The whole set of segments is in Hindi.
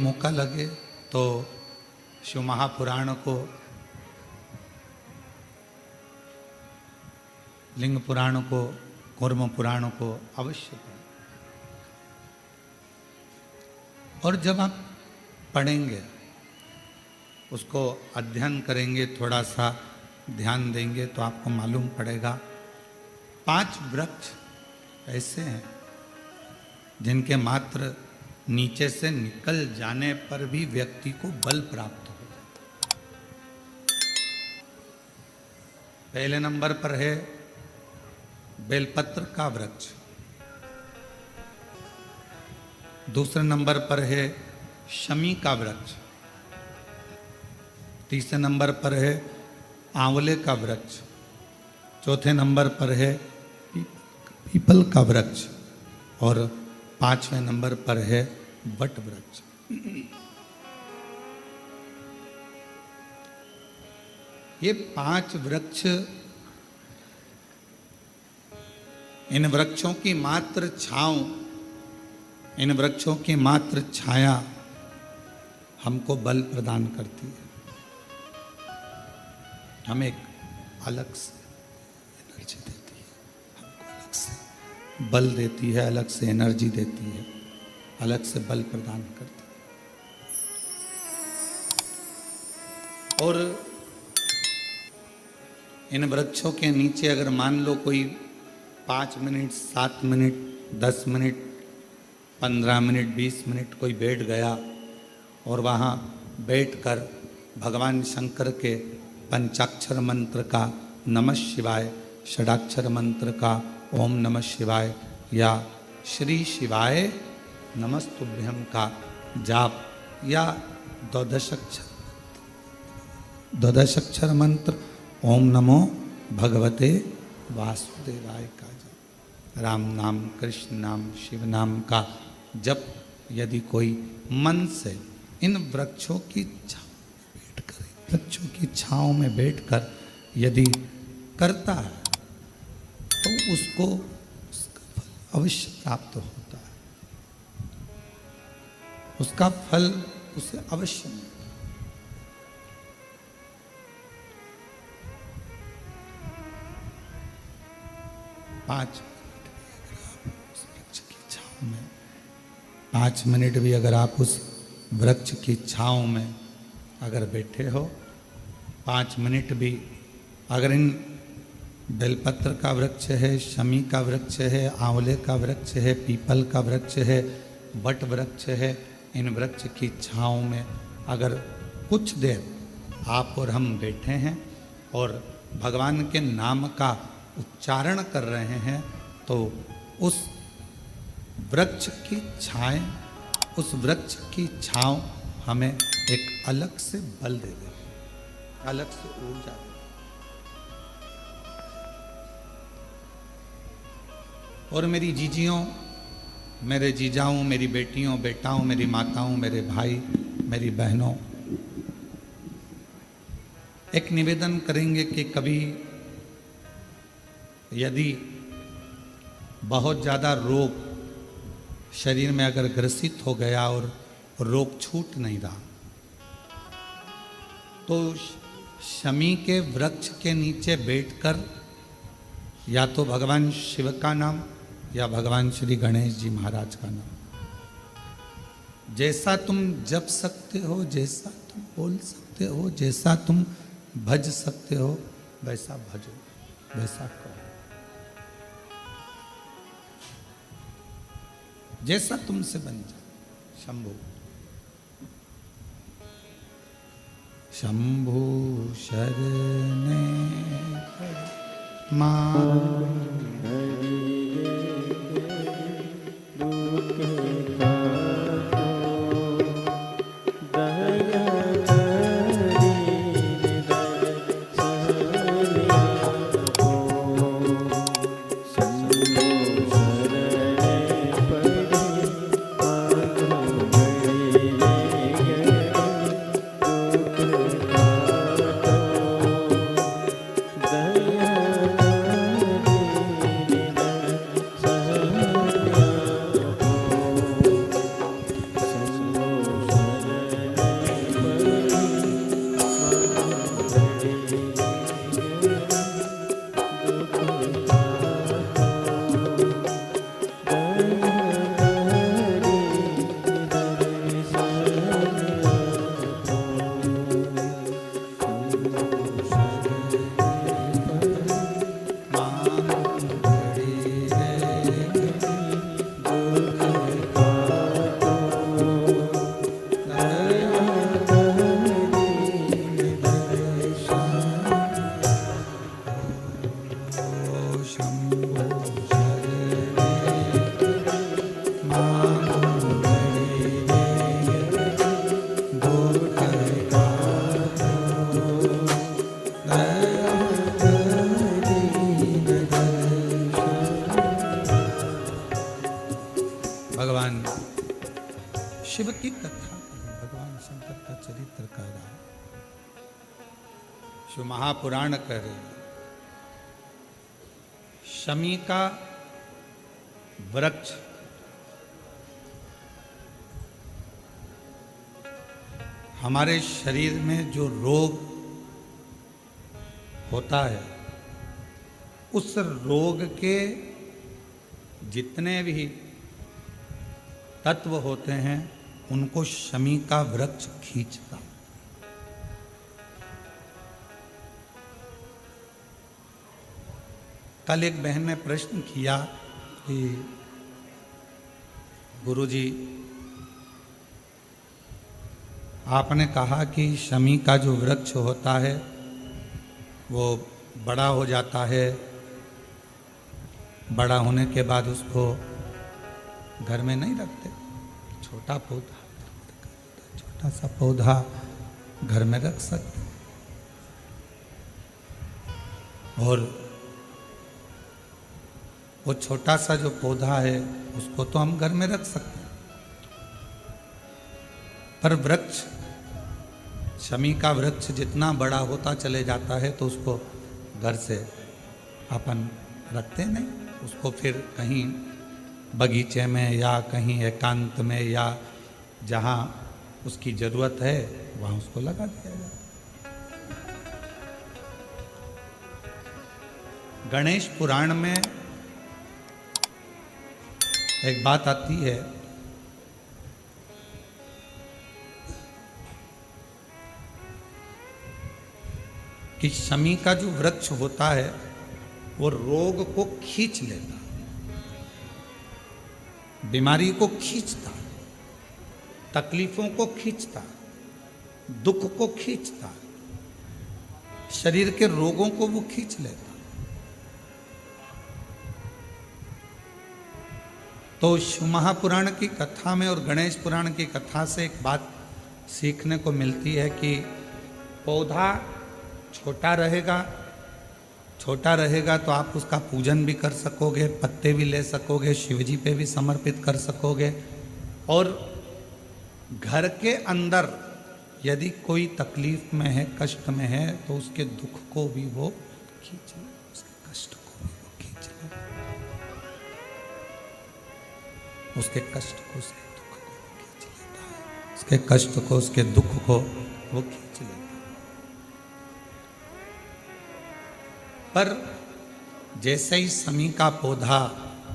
मौका लगे तो शिव महापुराण को, लिंग पुराण को, कूर्म पुराण को अवश्य पढ़ें। और जब आप पढ़ेंगे, उसको अध्ययन करेंगे, थोड़ा सा ध्यान देंगे तो आपको मालूम पड़ेगा 5 वृक्ष ऐसे हैं जिनके मात्र नीचे से निकल जाने पर भी व्यक्ति को बल प्राप्त हो जाता है। पहले नंबर पर है बेलपत्र का वृक्ष, दूसरे नंबर पर है शमी का वृक्ष, तीसरे नंबर पर है आंवले का वृक्ष, चौथे नंबर पर है पीपल का वृक्ष और 5वें नंबर पर है वट वृक्ष। ये 5 वृक्ष, इन वृक्षों की मात्र छांव, इन वृक्षों की मात्र छाया हमको बल प्रदान करती है, हमें एक अलग से एनर्जी देती है, हमको अलग से बल देती है, अलग से एनर्जी देती है, अलग से बल प्रदान करती है। और इन वृक्षों के नीचे अगर मान लो कोई 5 minute, 7 minute, 10 minute, 15 minute, 20 minute कोई बैठ गया और वहाँ बैठकर भगवान शंकर के पंचाक्षर मंत्र का नमः शिवाय, षडाक्षर मंत्र का ओम नमः शिवाय या श्री शिवाय नमस्तुभ्यम का जाप या द्वादशाक्षर मंत्र ओम नमो भगवते वासुदेवाय का जप, राम नाम, कृष्ण नाम, शिव नाम का जप यदि कोई मन से इन वृक्षों की वृक्षों की छांव में बैठकर यदि करता है तो उसको उसका फल अवश्य प्राप्त होता है, उसका फल उसे अवश्य मिलता है। पाँच मिनट भी अगर आप उस वृक्ष की छांव में अगर बैठे हो, 5 मिनट भी अगर इन बेलपत्र का वृक्ष है, शमी का वृक्ष है, आंवले का वृक्ष है, पीपल का वृक्ष है, वट वृक्ष है, इन वृक्ष की छांव में अगर कुछ देर आप और हम बैठे हैं और भगवान के नाम का उच्चारण कर रहे हैं तो उस वृक्ष की छाएं, उस वृक्ष की छांव हमें एक अलग से बल दे दे, अलग से ऊर्जा दे। और मेरी जीजियों, मेरे जीजाओं, मेरी बेटियों, बेटाओं, मेरी माताओं, मेरे भाई, मेरी बहनों, एक निवेदन करेंगे कि कभी यदि बहुत ज़्यादा रोग शरीर में अगर ग्रसित हो गया और रोग छूट नहीं रहा तो शमी के वृक्ष के नीचे बैठकर या तो भगवान शिव का नाम या भगवान श्री गणेश जी महाराज का नाम, जैसा तुम जप सकते हो, जैसा तुम बोल सकते हो, जैसा तुम भज सकते हो, वैसा भजो, वैसा करो, जैसा तुमसे बन जाए। शंभु शंभु शरणे शंकर का चरित्र कह रहा है, शिव महापुराण कह रहे हैं, शमी का वृक्ष हमारे शरीर में जो रोग होता है, उस रोग के जितने भी तत्व होते हैं उनको शमी का वृक्ष खींचता। कल एक बहन ने प्रश्न किया कि गुरुजी, आपने कहा कि शमी का जो वृक्ष होता है वो बड़ा हो जाता है, बड़ा होने के बाद उसको घर में नहीं रखते, छोटा पौधा, छोटा सा पौधा घर में रख सकते, और वो छोटा सा जो पौधा है उसको तो हम घर में रख सकते हैं, पर वृक्ष, शमी का वृक्ष जितना बड़ा होता चले जाता है तो उसको घर से अपन रखते नहीं, उसको फिर कहीं बगीचे में या कहीं एकांत में या जहाँ उसकी ज़रूरत है वहाँ उसको लगा दिया जाता है। गणेश पुराण में एक बात आती है कि शमी का जो वृक्ष होता है वो रोग को खींच लेता, बीमारी को खींचता, तकलीफों को खींचता, दुख को खींचता, शरीर के रोगों को वो खींच लेता। तो शिव महापुराण की कथा में और गणेश पुराण की कथा से एक बात सीखने को मिलती है कि पौधा छोटा रहेगा तो आप उसका पूजन भी कर सकोगे, पत्ते भी ले सकोगे, शिव जी पे भी समर्पित कर सकोगे, और घर के अंदर यदि कोई तकलीफ में है, कष्ट में है, तो उसके दुख को भी वो खींच ले, उसके कष्ट को भी वो खींच ले, उसके कष्ट को, उसके दुख को वो खींच लेता है, उसके कष्ट को, उसके दुख को वो खींच लेता है। पर जैसे ही शमी का पौधा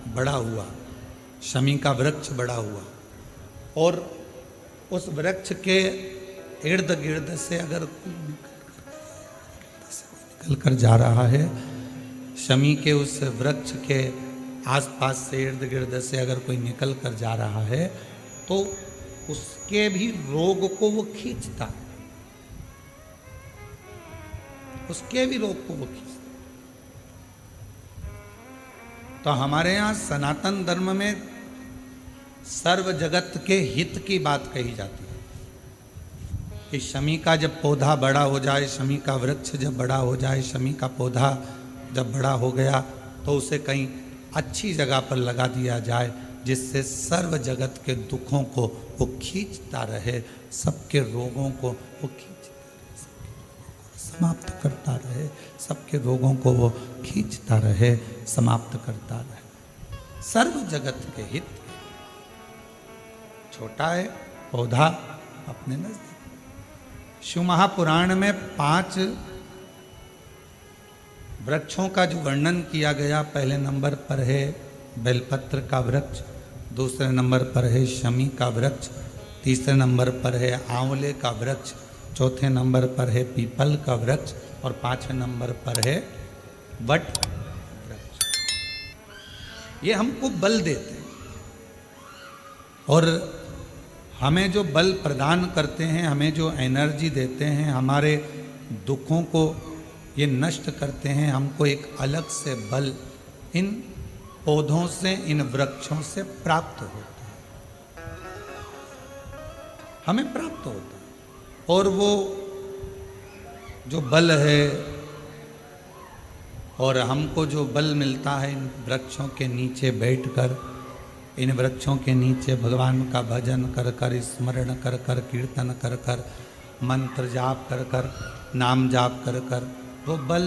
बड़ा हुआ, शमी का वृक्ष बड़ा हुआ, और उस वृक्ष के इर्द गिर्द से अगर कोई निकल कर जा रहा है, शमी के उस वृक्ष के आसपास से, इर्द गिर्द से अगर कोई निकल कर जा रहा है, तो उसके भी रोग को वो खींचता, उसके भी रोग को वो खींचता। तो हमारे यहाँ सनातन धर्म में सर्व जगत के हित की बात कही जाती है कि शमी का जब पौधा बड़ा हो जाए, शमी का वृक्ष जब बड़ा हो जाए, शमी का पौधा जब बड़ा हो गया तो उसे कहीं अच्छी जगह पर लगा दिया जाए, जिससे सर्व जगत के दुखों को वो खींचता रहे, सबके रोगों को वो खींचता रहे, समाप्त करता रहे, सबके रोगों को वो खींचता रहे, समाप्त करता रहे। सर्व जगत के हित। छोटा है पौधा अपने नजदीक। शिव महापुराण में 5 वृक्षों का जो वर्णन किया गया, पहले नंबर पर है बेलपत्र का वृक्ष, दूसरे नंबर पर है शमी का वृक्ष, तीसरे नंबर पर है आंवले का वृक्ष, चौथे नंबर पर है पीपल का वृक्ष और 5वें नंबर पर है वट वृक्ष। ये हमको बल देते हैं और हमें जो बल प्रदान करते हैं, हमें जो एनर्जी देते हैं, हमारे दुखों को ये नष्ट करते हैं। हमको एक अलग से बल इन पौधों से, इन वृक्षों से प्राप्त होता है, हमें प्राप्त होता है। और वो जो बल है और हमको जो बल मिलता है इन वृक्षों के नीचे बैठकर, इन वृक्षों के नीचे भगवान का भजन कर कर, स्मरण कर कर, कीर्तन कर कर, मंत्र जाप कर कर, नाम जाप कर कर, वो बल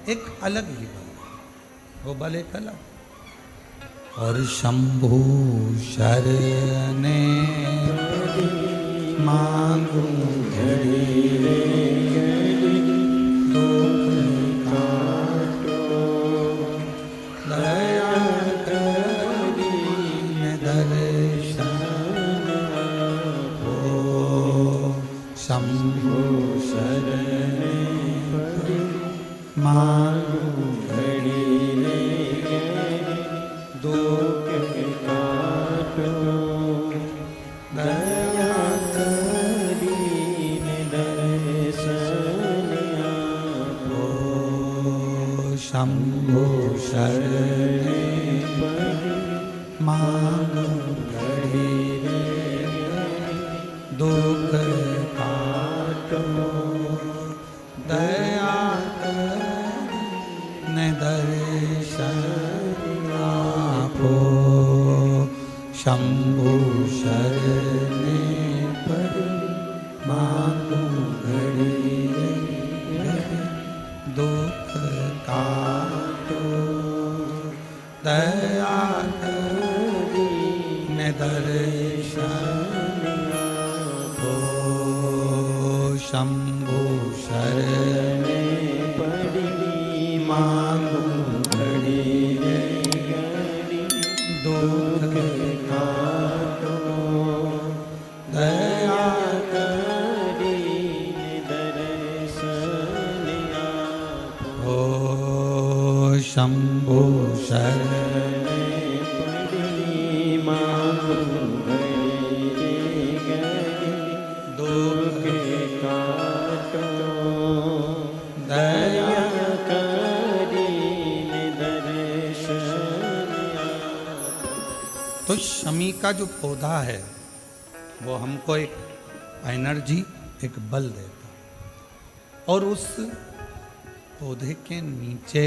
एक अलग ही बल है, वो बल एक अलग। और शंभु शरणे मांगू घड़ी रे दुख काटो, दया करी दर्शन हो। शंभु शरणे मांगू घड़ी रे दुख काटो, दया करी दर्शन हो। शंभु शरणे मांगू घड़ी रे दुख काटो, दया करी दर्शन आपो। शंभु शरणे मांगू घड़ी दुख काटो, दया करी दर्शन आपो। शंभु शरणे मांगू घड़ी दुख काटो, दया करी दर्शन आपो। शंभु शरणे मांगू घड़ी दुख काटो, दया तो शमी का जो पौधा है वो हमको एक एनर्जी, एक बल देता, और उस पौधे के नीचे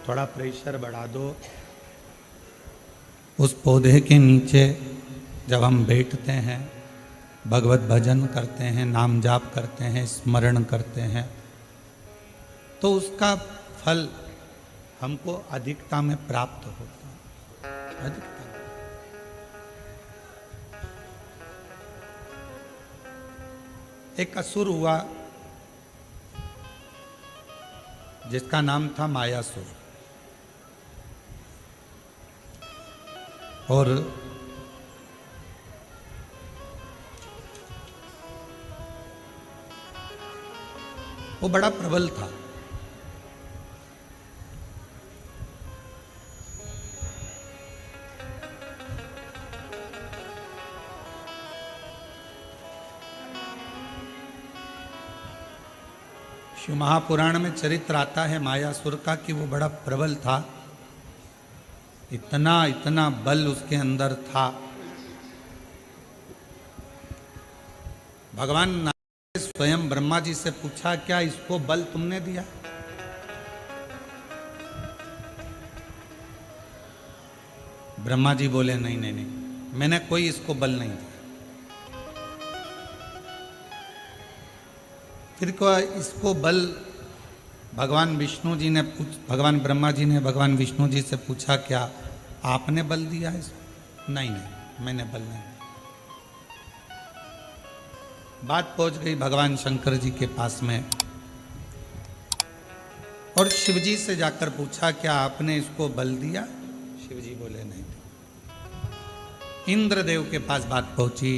थोड़ा प्रेशर बढ़ा दो। उस पौधे के नीचे जब हम बैठते हैं, भगवत भजन करते हैं, नाम जाप करते हैं, स्मरण करते हैं, तो उसका फल हमको अधिकता में प्राप्त होता है। अधिकता एक असुर हुआ जिसका नाम था मायासुर, और वो बड़ा प्रबल था। शिव महापुराण में चरित्र आता है मायासुर का कि वो बड़ा प्रबल था, इतना इतना बल उसके अंदर था। भगवान नारायण ने स्वयं ब्रह्मा जी से पूछा, क्या इसको बल तुमने दिया? ब्रह्मा जी बोले, नहीं नहीं नहीं, मैंने कोई इसको बल नहीं दिया। फिर को इसको बल भगवान विष्णु जी ने भगवान ब्रह्मा जी ने भगवान विष्णु जी से पूछा, क्या आपने बल दिया इसको? नहीं नहीं, मैंने बल नहीं दिया। बात पहुंच गई भगवान शंकर जी के पास में, और शिव जी से जाकर पूछा, क्या आपने इसको बल दिया? शिव जी बोले, नहीं दिया। इंद्रदेव के पास बात पहुंची,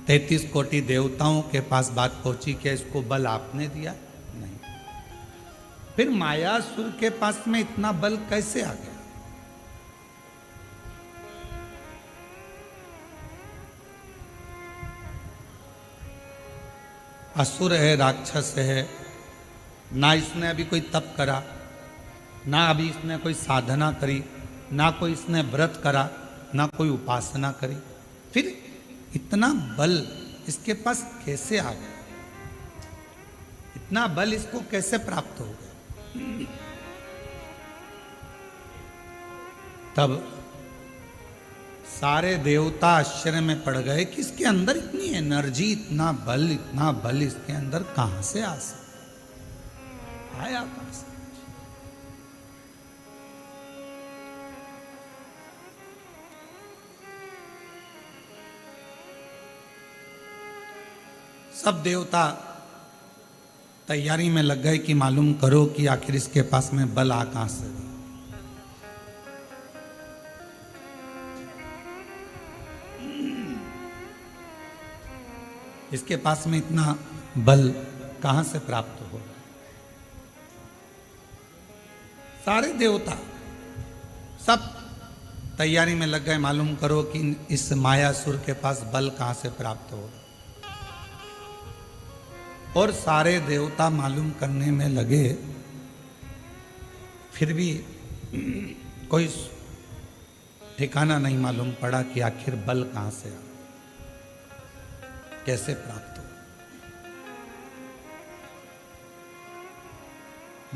33 कोटि देवताओं के पास बात पहुंची, क्या इसको बल आपने दिया? नहीं। फिर मायासुर के पास में इतना बल कैसे आ गया? असुर है, राक्षस है, ना इसने अभी कोई तप करा, ना अभी इसने कोई साधना करी, ना कोई इसने व्रत करा, ना कोई उपासना करी, फिर इतना बल इसके पास कैसे आ गया? इतना बल इसको कैसे प्राप्त हो गया? तब सारे देवता आश्चर्य में पड़ गए कि इसके अंदर इतनी एनर्जी, इतना बल इसके अंदर कहां से आ सकता, आया कहां से? सब देवता तैयारी में लग गए कि मालूम करो कि आखिर इसके पास में बल आ कहां से। इसके पास में इतना बल कहां से प्राप्त होगा? सारे देवता सब तैयारी में लग गए, मालूम करो कि इस मायासुर के पास बल कहां से प्राप्त होगा। और सारे देवता मालूम करने में लगे, फिर भी कोई ठिकाना नहीं मालूम पड़ा कि आखिर बल कहां से आ, कैसे प्राप्त हो।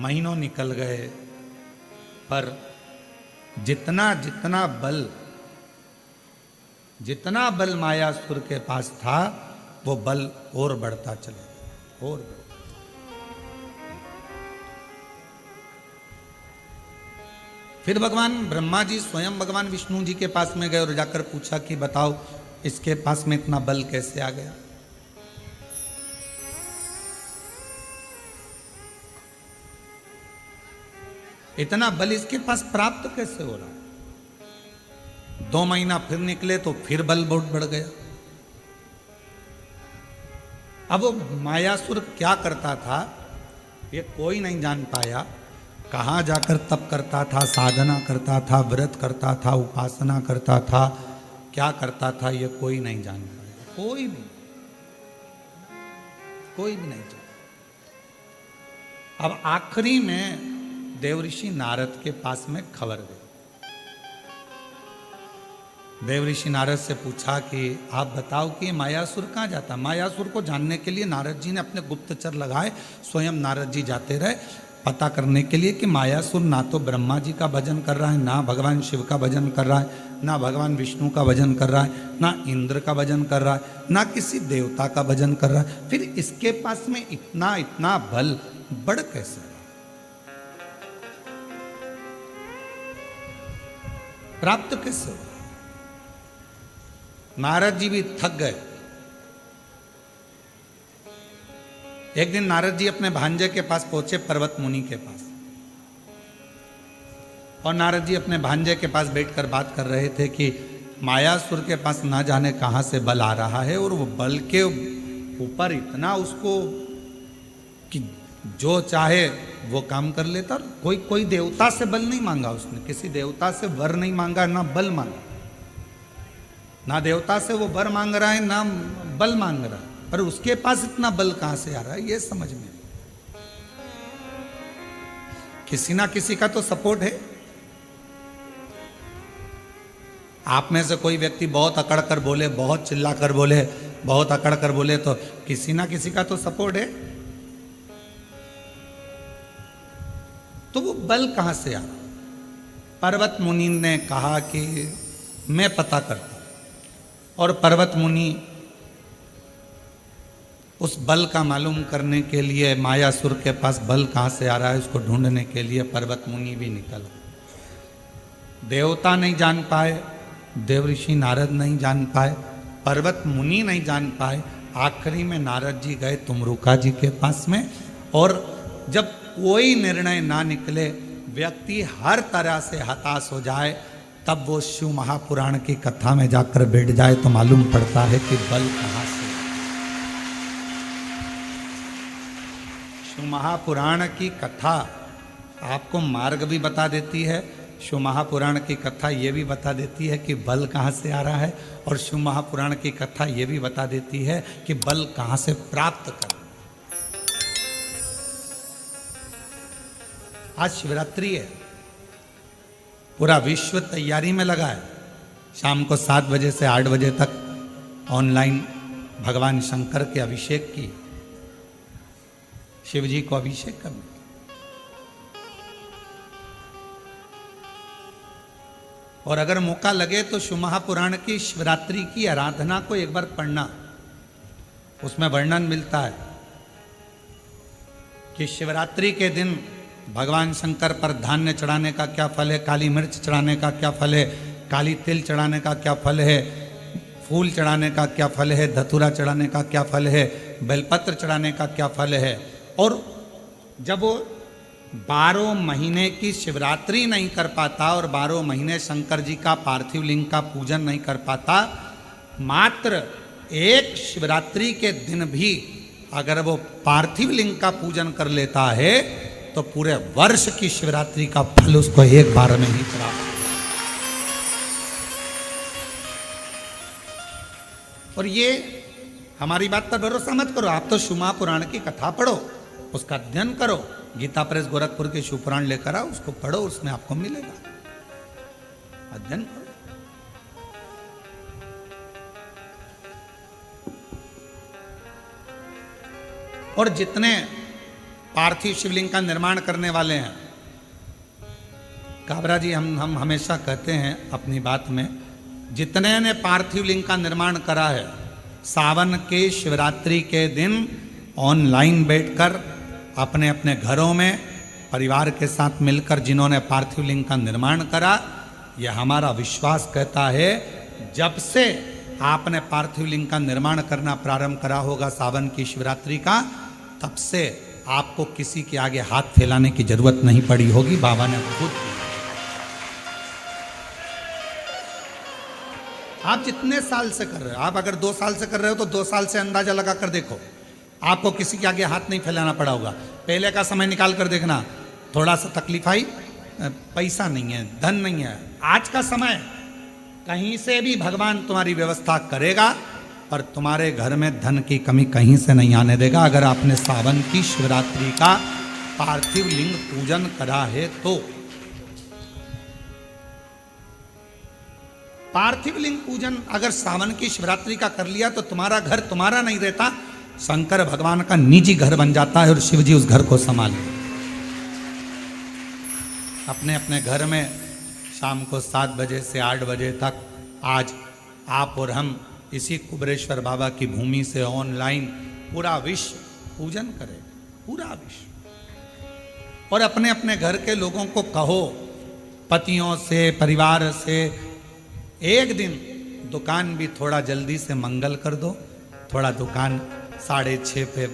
महीनों निकल गए, पर जितना बल मायासुर के पास था, वो बल और बढ़ता चला, और बढ़ता। फिर भगवान ब्रह्मा जी स्वयं भगवान विष्णु जी के पास में गए और जाकर पूछा कि बताओ इसके पास में इतना बल कैसे आ गया। इतना बल इसके पास प्राप्त कैसे हो रहा है? 2 महीना फिर निकले तो फिर बल बहुत बढ़ गया। अब वो मायासुर क्या करता था ये कोई नहीं जान पाया। कहाँ जाकर तप करता था, साधना करता था, व्रत करता था, उपासना करता था, क्या करता था ये कोई नहीं जान पाया। कोई भी नहीं जान। अब आखिरी में देवऋषि नारद के पास में खबर गई। देवऋषि नारद से पूछा कि आप बताओ कि मायासुर कहाँ जाता। मायासुर को जानने के लिए नारद जी ने अपने गुप्तचर लगाए, स्वयं नारद जी जाते रहे पता करने के लिए कि मायासुर ना तो ब्रह्मा जी का भजन कर रहा है, ना भगवान शिव का भजन कर रहा है, ना भगवान विष्णु का भजन कर रहा है, ना इंद्र का भजन कर रहा है, ना किसी देवता का भजन कर रहा है। फिर इसके पास में इतना बल बढ़ कैसे, प्राप्त कैसे हो। नारद जी भी थक गए। एक दिन नारद जी अपने भांजे के पास पहुंचे, पर्वत मुनि के पास, और नारद जी अपने भांजे के पास बैठकर बात कर रहे थे कि मायासुर के पास ना जाने कहां से बल आ रहा है, और वो बल के ऊपर इतना उसको कि जो चाहे वो काम कर लेता। कोई देवता से बल नहीं मांगा उसने, किसी देवता से वर नहीं मांगा, ना बल मांगा, ना देवता से वो वर मांग रहा है, ना बल मांग रहा है, पर उसके पास इतना बल कहां से आ रहा है ये समझ में। किसी ना किसी का तो सपोर्ट है। आप में से कोई व्यक्ति बहुत अकड़ कर बोले, बहुत चिल्ला कर बोले, बहुत अकड़ कर बोले, तो किसी ना किसी का तो सपोर्ट है। तो वो बल कहां से आ रहा। पर्वत मुनि ने कहा कि मैं पता करता, और पर्वत मुनि उस बल का मालूम करने के लिए, मायासुर के पास बल कहां से आ रहा है उसको ढूंढने के लिए पर्वत मुनि भी निकल। देवता नहीं जान पाए, देवऋषि नारद नहीं जान पाए, पर्वत मुनि नहीं जान पाए। आखिरी में नारद जी गए तुमरुका जी के पास में, और जब कोई निर्णय ना निकले, व्यक्ति हर तरह से हताश हो जाए, तब वो शिव महापुराण की कथा में जाकर बैठ जाए तो मालूम पड़ता है कि बल कहां से। शिव महापुराण की कथा आपको मार्ग भी बता देती है, शिव महापुराण की कथा ये भी बता देती है कि बल कहाँ से आ रहा है, और शिव महापुराण की कथा ये भी बता देती है कि बल कहाँ से प्राप्त करना। आज शिवरात्रि है, पूरा विश्व तैयारी में लगा है। शाम को 7 बजे से 8 बजे तक ऑनलाइन भगवान शंकर के अभिषेक की, शिव जी को अभिषेक करने। और अगर मौका लगे तो शिव महापुराण की शिवरात्रि की आराधना को एक बार पढ़ना। उसमें वर्णन मिलता है कि शिवरात्रि के दिन भगवान शंकर पर धान्य चढ़ाने का क्या फल है, काली मिर्च चढ़ाने का क्या फल है, काली तिल चढ़ाने का क्या फल है, फूल चढ़ाने का क्या फल है, धतूरा चढ़ाने का क्या फल है, बेलपत्र चढ़ाने का क्या फल है। और जब वो 12 महीने की शिवरात्रि नहीं कर पाता और 12 महीने शंकर जी का पार्थिव लिंग का पूजन नहीं कर पाता, मात्र एक शिवरात्रि के दिन भी अगर वो पार्थिव लिंग का पूजन कर लेता है तो पूरे वर्ष की शिवरात्रि का फल उसको एक बार में ही प्राप्त। और ये हमारी बात पर भरोसा मत करो, आप तो शिव महापुराण की कथा पढ़ो, उसका अध्ययन करो, गीता प्रेस गोरखपुर के शिव पुराण लेकर आओ, उसको पढ़ो, उसमें आपको मिलेगा। अध्ययन करो। और जितने पार्थिव शिवलिंग का निर्माण करने वाले हैं, काबरा जी हम हमेशा कहते हैं अपनी बात में, जितने ने पार्थिव लिंग का निर्माण करा है, सावन के शिवरात्रि के दिन ऑनलाइन बैठकर अपने अपने घरों में परिवार के साथ मिलकर जिन्होंने पार्थिव लिंग का निर्माण करा, यह हमारा विश्वास कहता है, जब से आपने पार्थिव लिंग का निर्माण करना प्रारंभ करा होगा सावन की शिवरात्रि का, तब से आपको किसी के आगे हाथ फैलाने की जरूरत नहीं पड़ी होगी। बाबा ने खुद, आप जितने साल से कर रहे हो, आप अगर 2 साल से कर रहे हो तो 2 साल से अंदाजा लगा कर देखो, आपको किसी के आगे हाथ नहीं फैलाना पड़ा होगा। पहले का समय निकाल कर देखना, थोड़ा सा तकलीफ आई, पैसा नहीं है, धन नहीं है। आज का समय कहीं से भी भगवान तुम्हारी व्यवस्था करेगा, पर तुम्हारे घर में धन की कमी कहीं से नहीं आने देगा, अगर आपने सावन की शिवरात्रि का पार्थिव लिंग पूजन करा है तो। पार्थिव लिंग पूजन अगर सावन की शिवरात्रि का कर लिया तो तुम्हारा घर तुम्हारा नहीं रहता, शंकर भगवान का निजी घर बन जाता है और शिव जी उस घर को संभाल। अपने अपने घर में शाम को 7 बजे से 8 बजे तक आज आप और हम इसी कुबरेश्वर बाबा की भूमि से ऑनलाइन पूरा विश्व पूजन करे, पूरा विश्व। और अपने अपने घर के लोगों को कहो, पतियों से, परिवार से, एक दिन दुकान भी थोड़ा जल्दी से मंगल कर दो, थोड़ा दुकान 6:30 पे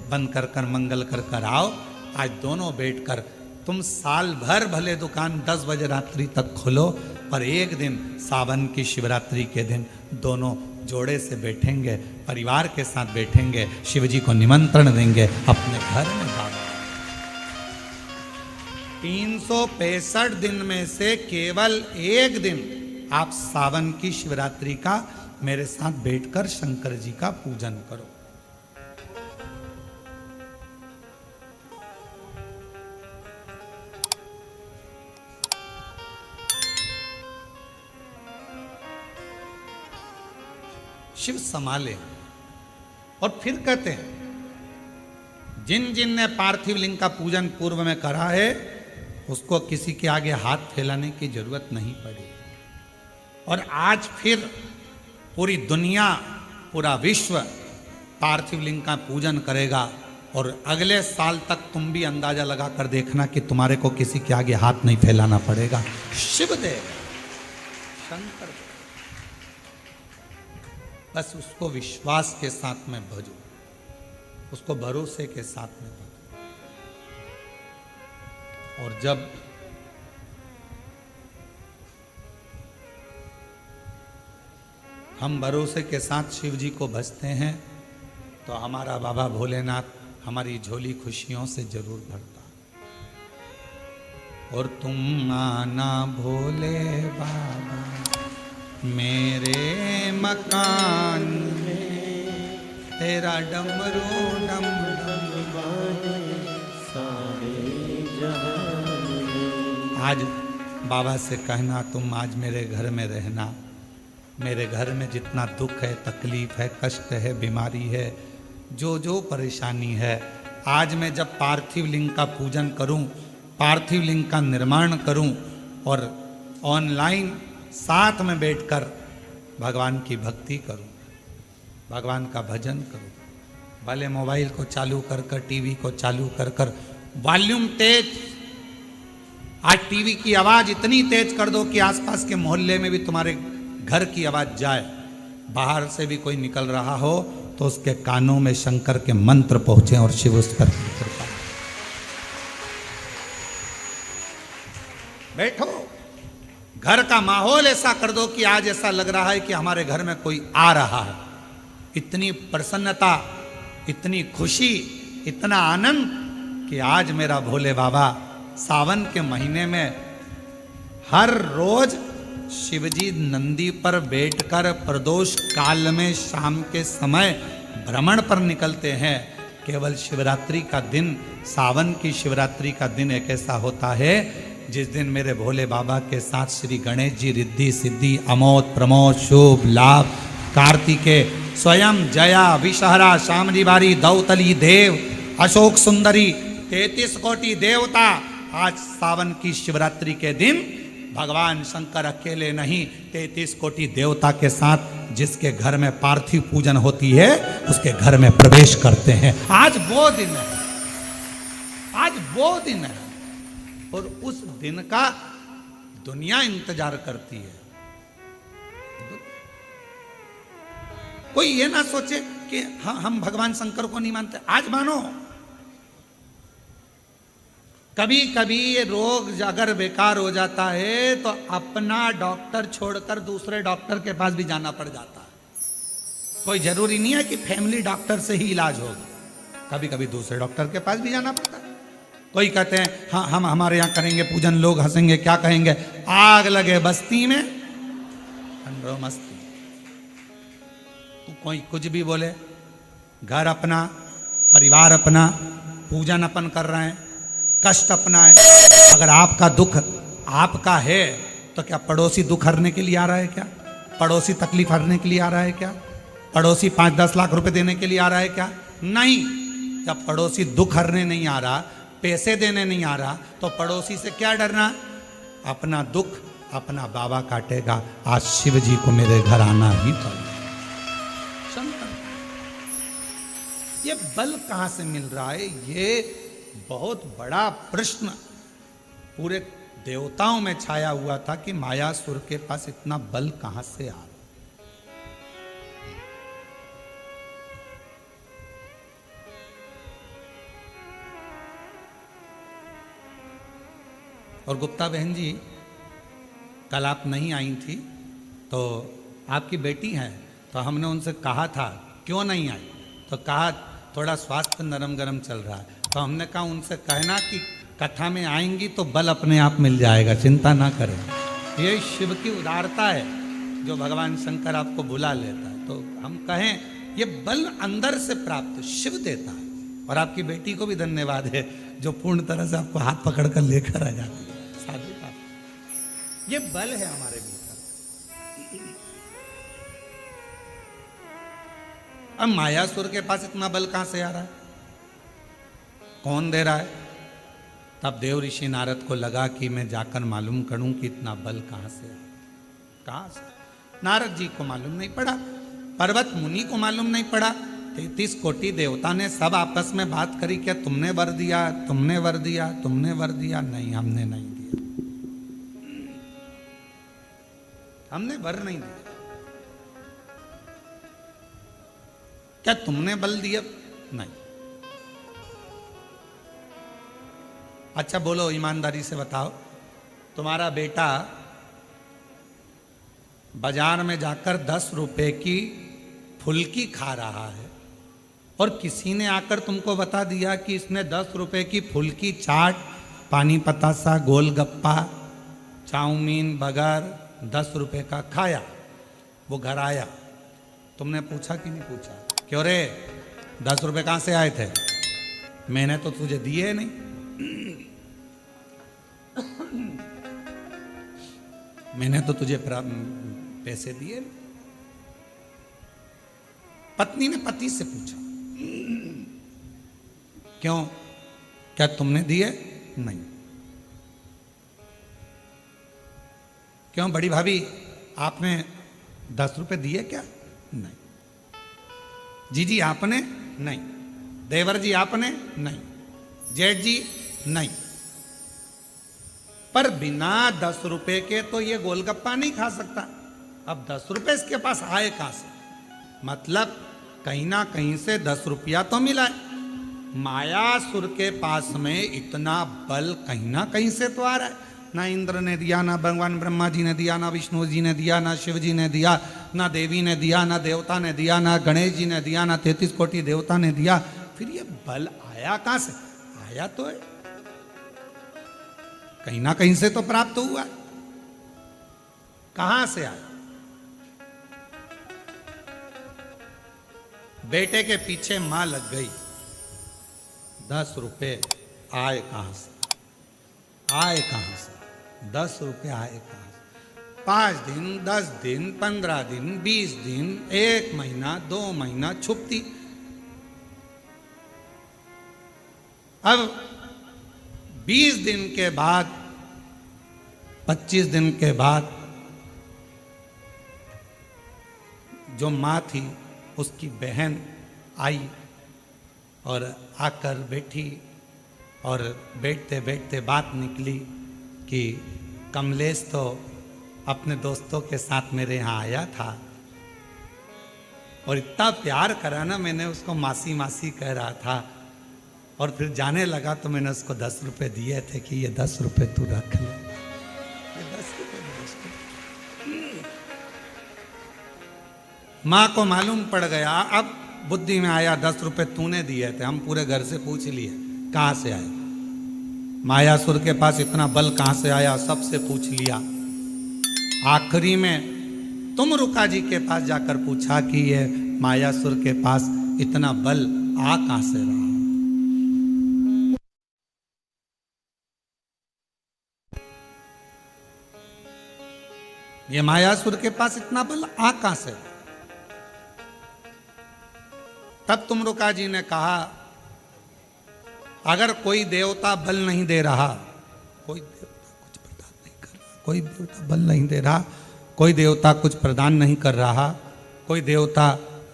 बंद कर मंगल कर आओ। आज दोनों बैठकर तुम साल भर भले दुकान 10 बजे रात्रि तक खोलो, पर एक दिन सावन की शिवरात्रि के दिन दोनों जोड़े से बैठेंगे, परिवार के साथ बैठेंगे, शिव जी को निमंत्रण देंगे अपने घर में। बाबा 365 दिन में से केवल एक दिन आप सावन की शिवरात्रि का मेरे साथ बैठकर शंकर जी का पूजन करो। शिव संभाले। और फिर कहते हैं, जिन जिन ने पार्थिव लिंग का पूजन पूर्व में करा है, उसको किसी के आगे हाथ फैलाने की जरूरत नहीं पड़ी। और आज फिर पूरी दुनिया, पूरा विश्व पार्थिव लिंग का पूजन करेगा। और अगले साल तक तुम भी अंदाजा लगा कर देखना कि तुम्हारे को किसी के आगे हाथ नहीं फैलाना पड़ेगा। शिव देव, शंकर देव, बस उसको विश्वास के साथ में भजो, उसको भरोसे के साथ में भजो। और जब हम भरोसे के साथ शिव जी को भजते हैं तो हमारा बाबा भोलेनाथ हमारी झोली खुशियों से जरूर भरता। और तुम आना भोले बाबा मेरे मकान में, तेरा डमरू डम डम बाजे सारे जहां। आज बाबा से कहना, तुम आज मेरे घर में रहना, मेरे घर में जितना दुख है, तकलीफ है, कष्ट है, बीमारी है, जो जो परेशानी है, आज मैं जब पार्थिव लिंग का पूजन करूं, पार्थिव लिंग का निर्माण करूं और ऑनलाइन साथ में बैठकर भगवान की भक्ति करूं, भगवान का भजन करूं। भले मोबाइल को चालू कर कर, टीवी को चालू कर कर, वॉल्यूम तेज। आज टीवी की आवाज इतनी तेज कर दो कि आसपास के मोहल्ले में भी तुम्हारे घर की आवाज जाए। बाहर से भी कोई निकल रहा हो तो उसके कानों में शंकर के मंत्र पहुंचे और शिव उस पर कृपा। बैठो, घर का माहौल ऐसा कर दो कि आज ऐसा लग रहा है कि हमारे घर में कोई आ रहा है। इतनी प्रसन्नता, इतनी खुशी, इतना आनंद कि आज मेरा भोले बाबा सावन के महीने में हर रोज शिवजी नंदी पर बैठकर प्रदोष काल में शाम के समय भ्रमण पर निकलते हैं। केवल शिवरात्रि का दिन, सावन की शिवरात्रि का दिन एक ऐसा होता है जिस दिन मेरे भोले बाबा के साथ श्री गणेश जी रिद्धि सिद्धि अमोद प्रमोद शुभ लाभ कार्तिकेय स्वयं जया विषहरा शामली बारी दौतली देव अशोक सुंदरी 33 कोटि देवता आज सावन की शिवरात्रि के दिन भगवान शंकर अकेले नहीं 33 कोटि देवता के साथ जिसके घर में पार्थिव पूजन होती है उसके घर में प्रवेश करते हैं। आज वो दिन है, आज वो दिन है और उस दिन का दुनिया इंतजार करती है। कोई ये ना सोचे कि हाँ हम भगवान शंकर को नहीं मानते। आज मानो, कभी कभी ये रोग अगर बेकार हो जाता है तो अपना डॉक्टर छोड़कर दूसरे डॉक्टर के पास भी जाना पड़ जाता है। कोई जरूरी नहीं है कि फैमिली डॉक्टर से ही इलाज होगा, कभी कभी दूसरे डॉक्टर के पास भी जाना पड़ता है। कोई कहते हैं हाँ हम हमारे यहाँ करेंगे पूजन, लोग हंसेंगे, क्या कहेंगे, आग लगे बस्ती में ठंडो मस्ती। कोई कुछ भी बोले, घर अपना, परिवार अपना, पूजन अपन कर रहे हैं, कष्ट अपना है। अगर आपका दुख आपका है तो क्या पड़ोसी दुख हरने के लिए आ रहा है क्या? पड़ोसी तकलीफ हरने के लिए आ रहा है क्या? पड़ोसी 5-10 लाख रुपए देने के लिए आ रहा है क्या? नहीं। जब पड़ोसी दुख हरने नहीं आ रहा, पैसे देने नहीं आ रहा, तो पड़ोसी से क्या डरना? अपना दुख अपना बाबा काटेगा। आज शिव जी को मेरे घर आना ही पड़ेगा। ये बल कहां से मिल रहा है? ये बहुत बड़ा प्रश्न पूरे देवताओं में छाया हुआ था कि मायासुर के पास इतना बल कहां से आ रहा। और गुप्ता बहन जी, कल आप नहीं आई थी तो आपकी बेटी हैं, तो हमने उनसे कहा था क्यों नहीं आई, तो कहा थोड़ा स्वास्थ्य नरम गरम चल रहा है। तो हमने कहा उनसे कहना कि कथा में आएंगी तो बल अपने आप मिल जाएगा, चिंता ना करें। ये शिव की उदारता है जो भगवान शंकर आपको बुला लेता है। तो हम कहें ये बल अंदर से प्राप्त शिव देता है। और आपकी बेटी को भी धन्यवाद है जो पूर्ण तरह से आपको हाथ पकड़ कर लेकर आ जाती है। साधु का ये बल है हमारे भीतर। अब मायासुर के पास इतना बल कहां से आ रहा है? कौन दे रहा है? तब देव ऋषि नारद को लगा कि मैं जाकर मालूम करूं कि इतना बल कहां से, कहां से। नारद जी को मालूम नहीं पड़ा, पर्वत मुनि को मालूम नहीं पड़ा, 33 कोटि देवता ने सब आपस में बात करी, क्या तुमने वर दिया, तुमने वर दिया, तुमने वर दिया? नहीं, हमने नहीं दिया, हमने वर नहीं दिया। क्या तुमने बल दिया? नहीं। अच्छा बोलो, ईमानदारी से बताओ, तुम्हारा बेटा बाजार में जाकर 10 रुपए की फुल्की खा रहा है और किसी ने आकर तुमको बता दिया कि इसने 10 रुपए की फुल्की, चाट, पानी पतासा, गोलगप्पा, चाउमीन, बर्गर 10 रुपए का खाया। वो घर आया, तुमने पूछा कि नहीं पूछा, क्यों रे 10 रुपए कहां से आए थे? मैंने तो तुझे दिए नहीं। मैंने तो तुझे पैसे दिए। पत्नी ने पति से पूछा, क्यों, क्या तुमने दिए? नहीं। क्यों बड़ी भाभी आपने 10 रुपए दिए क्या? नहीं। जीजी आपने? नहीं। देवर जी आपने? नहीं। जेठ जी? नहीं। पर बिना 10 रुपए के तो ये गोलगप्पा नहीं खा सकता। अब 10 रुपए इसके पास आए कहां से? मतलब कहीं ना कहीं से 10 रुपया तो मिला है। मायासुर के पास में इतना बल कहीं ना कहीं से तो आ रहा है। ना इंद्र ने दिया, ना भगवान ब्रह्मा जी ने दिया, ना विष्णु जी ने दिया, ना शिव जी ने दिया, ना देवी ने दिया, ना देवता ने दिया, ना गणेश जी ने दिया, ना 33 कोटि देवता ने दिया। फिर ये बल आया कहां से? आया तो है कहीं ना कहीं से तो प्राप्त हुआ। कहां से आया? बेटे के पीछे मां लग गई। 10 रुपए आए कहां से? आए कहां से? 10 रुपए आए कहां से? 5 दिन, 10 दिन, 15 दिन, 20 दिन, 1 महीना, 2 महीना छुपती। अब 20 दिन के बाद, 25 दिन के बाद जो मां थी उसकी बहन आई और आकर बैठी और बैठते बैठते बात निकली कि कमलेश तो अपने दोस्तों के साथ मेरे यहाँ आया था और इतना प्यार करा ना, मैंने उसको मासी मासी कह रहा था और फिर जाने लगा तो मैंने उसको 10 रुपए दिए थे कि ये 10 रुपए तू रख ले। ये 10 रुपए माँ को मालूम पड़ गया। अब बुद्धि में आया 10 रुपए तूने दिए थे। हम पूरे घर से पूछ लिए कहां से आए, मायासुर के पास इतना बल कहां से आया, सबसे पूछ लिया। आखिरी में तुम रुका जी के पास जाकर पूछा कि ये मायासुर के पास इतना बल आ कहां से रहा। ये मायासुर के पास इतना बल आ कहां से? तब तुमरुका जी ने कहा, अगर कोई देवता बल नहीं दे रहा, कोई देवता कुछ प्रदान नहीं कर रहा, कोई देवता बल नहीं दे रहा, कोई देवता कुछ प्रदान नहीं कर रहा, कोई देवता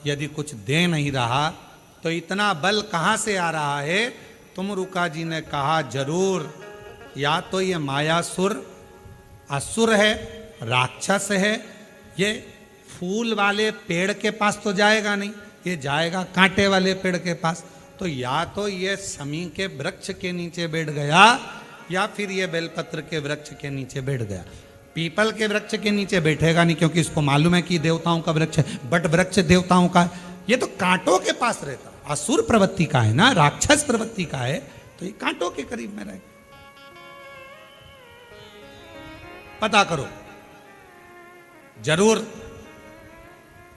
यदि कुछ दे नहीं रहा, तो इतना बल कहां से आ रहा है? तुमरुका जी ने कहा, जरूर या तो ये मायासुर असुर है, राक्षस है। ये फूल वाले पेड़ के पास तो जाएगा नहीं, ये जाएगा कांटे वाले पेड़ के पास। तो या तो ये शमी के वृक्ष के नीचे बैठ गया या फिर ये बेलपत्र के वृक्ष के नीचे बैठ गया। पीपल के वृक्ष के नीचे बैठेगा नहीं, क्योंकि इसको मालूम है कि देवताओं का वृक्ष है। बट वृक्ष देवताओं का है, ये तो कांटों के पास रहता। असुर प्रवृत्ति का है ना, राक्षस प्रवृत्ति का है, तो ये कांटों के करीब में रहेगा। पता करो, जरूर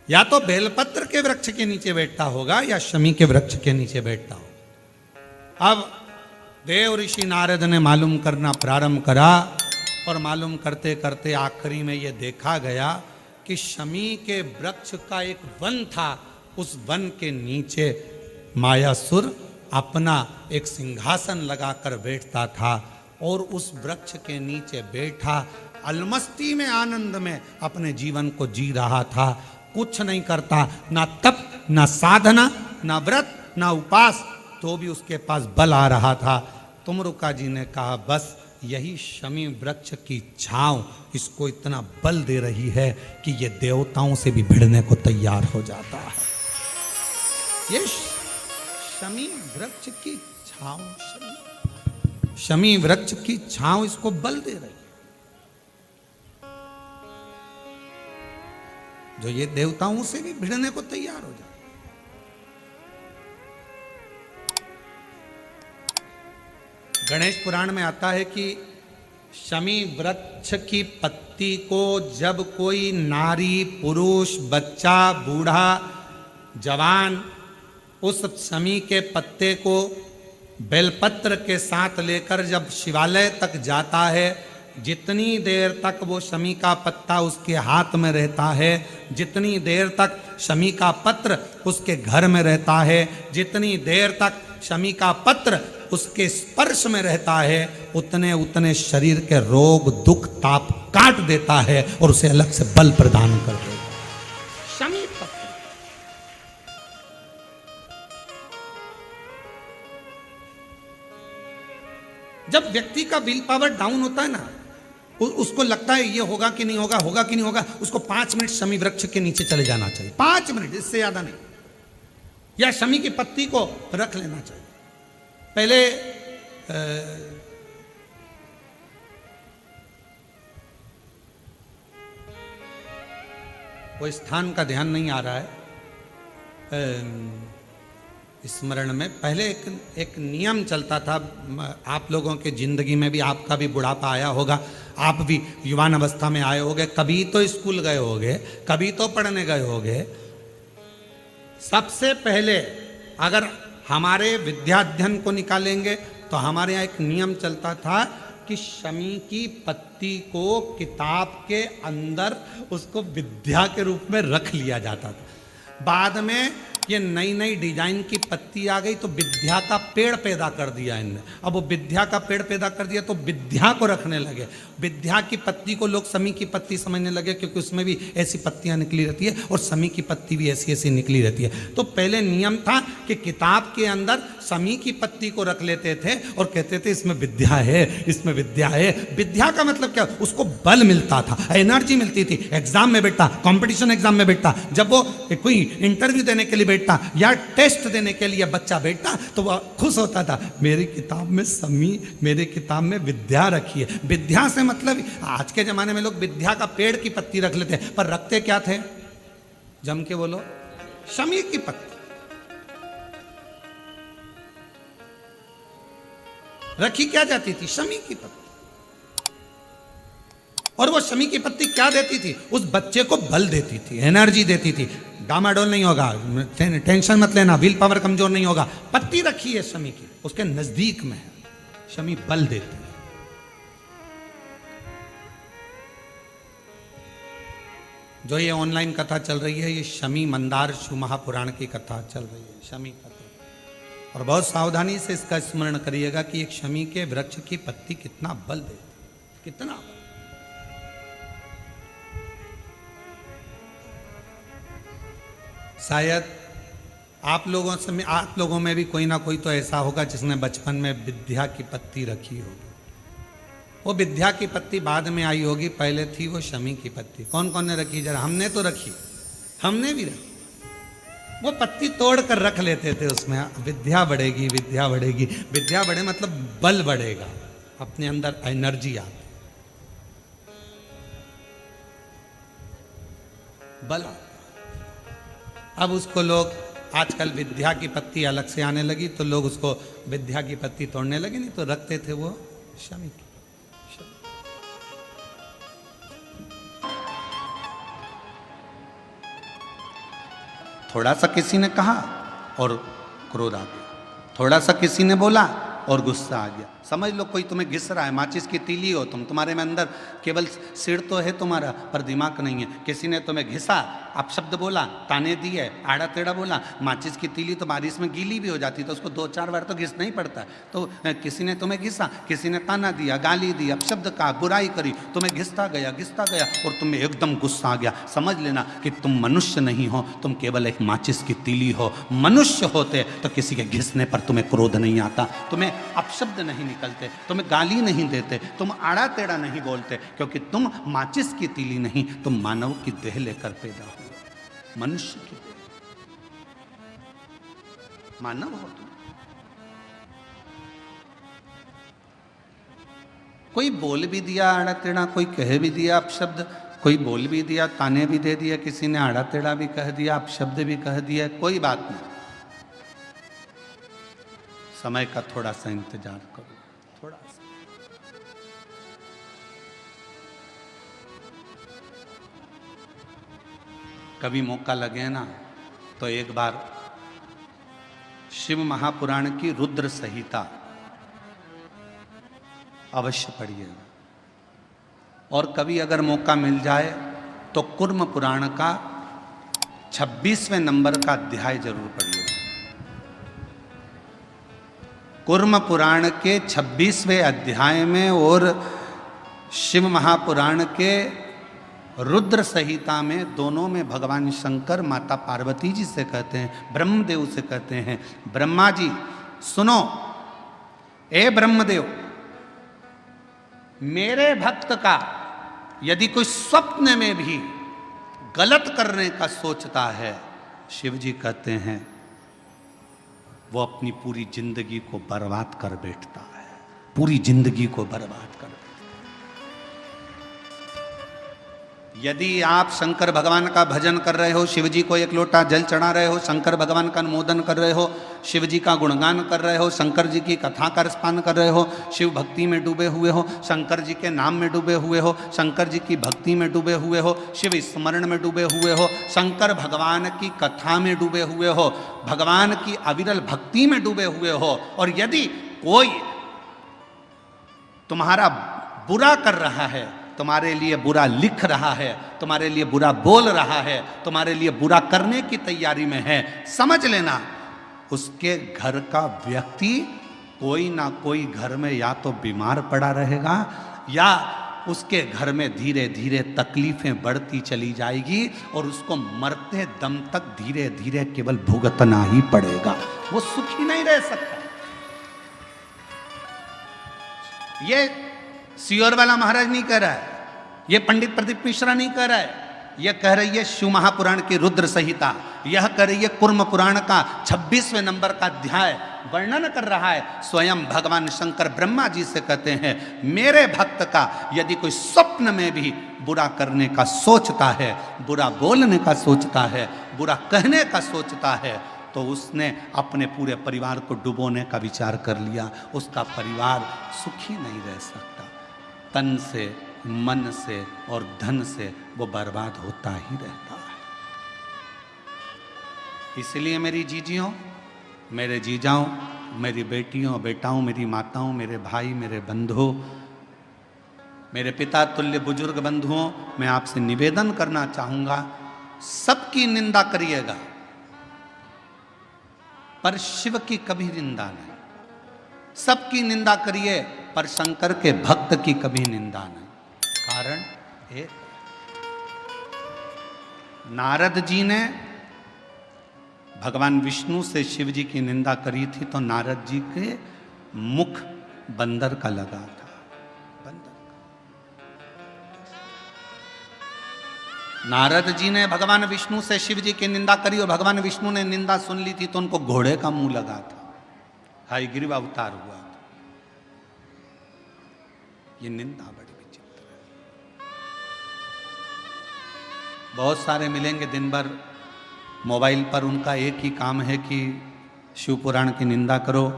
या तो बेलपत्र के वृक्ष के नीचे बैठता होगा या शमी के वृक्ष के नीचे बैठता होगा। अब देव ऋषि नारद ने मालूम करना प्रारंभ करा और मालूम करते करते आखिरी में यह देखा गया कि शमी के वृक्ष का एक वन था। उस वन के नीचे मायासुर अपना एक सिंहासन लगाकर बैठता था और उस वृक्ष के नीचे बैठा अलमस्ती में, आनंद में अपने जीवन को जी रहा था। कुछ नहीं करता, ना तप, ना साधना, ना व्रत, ना उपास, तो भी उसके पास बल आ रहा था। तुमरुका जी ने कहा, बस यही शमी वृक्ष की छांव इसको इतना बल दे रही है कि ये देवताओं से भी भिड़ने को तैयार हो जाता है। ये शमी वृक्ष की छांव, शमी वृक्ष की छांव इसको बल दे रही है, जो ये देवताओं से भी भिड़ने को तैयार हो जाए। गणेश पुराण में आता है कि शमी वृक्ष की पत्ती को जब कोई नारी, पुरुष, बच्चा, बूढ़ा, जवान उस शमी के पत्ते को बेलपत्र के साथ लेकर जब शिवालय तक जाता है, जितनी देर तक वो शमी का पत्ता उसके हाथ में रहता है, जितनी देर तक शमी का पत्र उसके घर में रहता है, जितनी देर तक शमी का पत्र उसके स्पर्श में रहता है, उतने उतने शरीर के रोग दुख ताप काट देता है और उसे अलग से बल प्रदान कर देता है। शमी पत्र जब व्यक्ति का विल पावर डाउन होता है ना, उसको लगता है ये होगा कि नहीं होगा, होगा कि नहीं होगा, उसको 5 मिनट शमी वृक्ष के नीचे चले जाना चाहिए, 5 मिनट, इससे ज्यादा नहीं, या शमी की पत्ती को रख लेना चाहिए। पहले वो स्थान का ध्यान नहीं आ रहा है स्मरण में, पहले एक नियम चलता था, आप लोगों के जिंदगी में भी, आपका भी बुढ़ापा आया होगा, आप भी युवान अवस्था में आए होंगे, कभी तो स्कूल गए होंगे, कभी तो पढ़ने गए होंगे। सबसे पहले अगर हमारे विद्याध्ययन को निकालेंगे तो हमारे यहाँ एक नियम चलता था कि शमी की पत्ती को किताब के अंदर उसको विद्या के रूप में रख लिया जाता था। बाद में ये नई नई डिजाइन की पत्ती आ गई तो विद्या का पेड़ पैदा कर दिया इनने। अब वो विद्या का पेड़ पैदा कर दिया तो विद्या को रखने लगे। विद्या की पत्ती को लोग शमी की पत्ती समझने लगे, क्योंकि उसमें भी ऐसी पत्तियां निकली रहती है और शमी की पत्ती भी ऐसी ऐसी निकली रहती है। तो पहले नियम था कि किताब के अंदर शमी की पत्ती को रख लेते थे और कहते थे इसमें विद्या है, इसमें विद्या है। विद्या का मतलब क्या, उसको बल मिलता था, एनर्जी मिलती थी। एग्जाम में बैठता, कंपटीशन एग्जाम में बैठता, जब वो कोई इंटरव्यू देने के लिए बैठता या टेस्ट देने के लिए बच्चा बैठता तो वह खुश होता था, मेरी किताब में शमी, मेरे किताब में विद्या रखी है। विद्या से मतलब आज के जमाने में लोग विद्या का पेड़ की पत्ती रख लेते हैं, पर रखते क्या थे, जम के बोलो, शमी की पत्ती। रखी क्या जाती थी, शमी की पत्ती। और वो शमी की पत्ती क्या देती थी, उस बच्चे को बल देती थी, एनर्जी देती थी। डामाडोल नहीं होगा, टेंशन मत लेना, विल पावर कमजोर नहीं होगा। पत्ती रखी है शमी की, उसके नजदीक में है, शमी बल देती है। जो ये ऑनलाइन कथा चल रही है, ये शमी मंदार शिव महापुराण की कथा चल रही है, शमी कथा। और बहुत सावधानी से इसका स्मरण करिएगा कि एक शमी के वृक्ष की पत्ती कितना बल देती, कितना बल। शायद आप लोगों में भी कोई ना कोई तो ऐसा होगा जिसने बचपन में विद्या की पत्ती रखी होगी। वो विद्या की पत्ती बाद में आई होगी, पहले थी वो शमी की पत्ती। कौन कौन ने रखी, जरा। हमने तो रखी, हमने भी रखी। वो पत्ती तोड़ कर रख लेते थे, उसमें विद्या बढ़ेगी, विद्या बढ़ेगी। विद्या बढ़े मतलब बल बढ़ेगा, अपने अंदर एनर्जी आती, बल आता। अब उसको लोग आजकल विद्या की पत्ती अलग से आने लगी तो लोग उसको विद्या की पत्ती तोड़ने लगे, नहीं तो रखते थे वो शमी की। थोड़ा सा किसी ने कहा और क्रोध आ गया, थोड़ा सा किसी ने बोला और गुस्सा आ गया। समझ लो कोई तुम्हें घिस रहा है, माचिस की तीली हो तुम, तुम्हारे में अंदर केवल सिर तो है तुम्हारा पर दिमाग नहीं है। किसी ने तुम्हें घिसा, अपशब्द बोला, ताने दिए, आड़ा टेढ़ा बोला। माचिस की तीली तो बारिश में गीली भी हो जाती तो उसको 2-4 बार तो घिसना ही पड़ता है। तो किसी ने तुम्हें घिसा, किसी ने ताना दिया, गाली दी, अपशब्द कहा, बुराई करी, तुम्हें घिसता गया और तुम्हें एकदम गुस्सा आ गया। समझ लेना कि तुम मनुष्य नहीं हो, तुम केवल एक माचिस की तीली हो। मनुष्य होते तो किसी के घिसने पर तुम्हें क्रोध नहीं आता, तुम्हें अपशब्द नहीं निकलते, तुम्हें गाली नहीं देते, तुम आड़ा टेढ़ा नहीं बोलते, क्योंकि तुम माचिस की तीली नहीं, तुम मानव की देह लेकर पैदा हुए, मनुष्य की देह, मानव हो तुम। कोई बोल भी दिया आड़ा टेढ़ा, कोई कह भी दिया अपशब्द, कोई बोल भी दिया, ताने भी दे दिया, किसी ने आड़ा टेढ़ा भी कह दिया, अपशब्द भी कह दिया, कोई बात नहीं। समय का थोड़ा सा इंतजार करो, थोड़ा सा। कभी मौका लगे ना तो एक बार शिव महापुराण की रुद्र संहिता अवश्य पढ़िएगा। और कभी अगर मौका मिल जाए तो कुर्म पुराण का 26वें नंबर का अध्याय जरूर पढ़िए। कूर्म पुराण के 26वें अध्याय में और शिव महापुराण के रुद्र संहिता में, दोनों में भगवान शंकर माता पार्वती जी से कहते हैं, ब्रह्मदेव से कहते हैं, ब्रह्मा जी सुनो, ए ब्रह्मदेव, मेरे भक्त का यदि कोई स्वप्न में भी गलत करने का सोचता है, शिव जी कहते हैं वो अपनी पूरी जिंदगी को बर्बाद कर बैठता है, पूरी जिंदगी को बर्बाद कर बैठता है। यदि आप शंकर भगवान का भजन कर रहे हो, शिव जी को एक लोटा जल चढ़ा रहे हो, शंकर भगवान का अनुमोदन कर रहे हो, शिव जी का गुणगान कर रहे हो, शंकर जी की कथा का रसपान कर रहे हो, शिव भक्ति में डूबे हुए हो, शंकर जी के नाम में डूबे हुए हो, शंकर जी की भक्ति में डूबे हुए हो, शिव स्मरण में डूबे हुए हो, शंकर भगवान की कथा में डूबे हुए हो, भगवान की अविरल भक्ति में डूबे हुए हो, और यदि कोई तुम्हारा बुरा कर रहा है, तुम्हारे लिए बुरा लिख रहा है, तुम्हारे लिए बुरा बोल रहा है, तुम्हारे लिए बुरा करने की तैयारी में है, समझ लेना उसके घर का व्यक्ति कोई ना कोई घर में या तो बीमार पड़ा रहेगा, या उसके घर में धीरे धीरे तकलीफें बढ़ती चली जाएगी, और उसको मरते दम तक धीरे धीरे केवल भुगतना ही पड़ेगा, वो सुखी नहीं रह सकता। ये सियोर वाला महाराज नहीं कह रहा है, ये पंडित प्रदीप मिश्रा नहीं कह रहा है, यह कह रही है शिव महापुराण की रुद्र संहिता, यह कह रही है कुर्म पुराण का 26वें नंबर का अध्याय वर्णन कर रहा है। स्वयं भगवान शंकर ब्रह्मा जी से कहते हैं, मेरे भक्त का यदि कोई स्वप्न में भी बुरा करने का सोचता है, बुरा बोलने का सोचता है, बुरा कहने का सोचता है, तो उसने अपने पूरे परिवार को डुबोने का विचार कर लिया, उसका परिवार सुखी नहीं रह सकता, तन से, मन से और धन से वो बर्बाद होता ही रहता है। इसलिए मेरी जीजियों, मेरे जीजाओं, मेरी बेटियों बेटाओं, मेरी माताओं, मेरे भाई, मेरे बंधुओं, मेरे पिता तुल्य बुजुर्ग बंधुओं, मैं आपसे निवेदन करना चाहूंगा, सबकी निंदा करिएगा पर शिव की कभी निंदा नहीं, सबकी निंदा करिए पर शंकर के भक्त की कभी निंदा नहीं। कारण एक, नारद जी ने भगवान विष्णु से शिव जी की निंदा करी थी, तो नारद जी के मुख बंदर का लगा था, बंदर का। नारद जी ने भगवान विष्णु से शिव जी की निंदा करी और भगवान विष्णु ने निंदा सुन ली थी, तो उनको घोड़े का मुंह लगा था, हयग्रीव अवतार हुआ था। ये निंदा बड़ी विचित्र है। बहुत सारे मिलेंगे दिन भर मोबाइल पर, उनका एक ही काम है कि शिव पुराण की निंदा करो,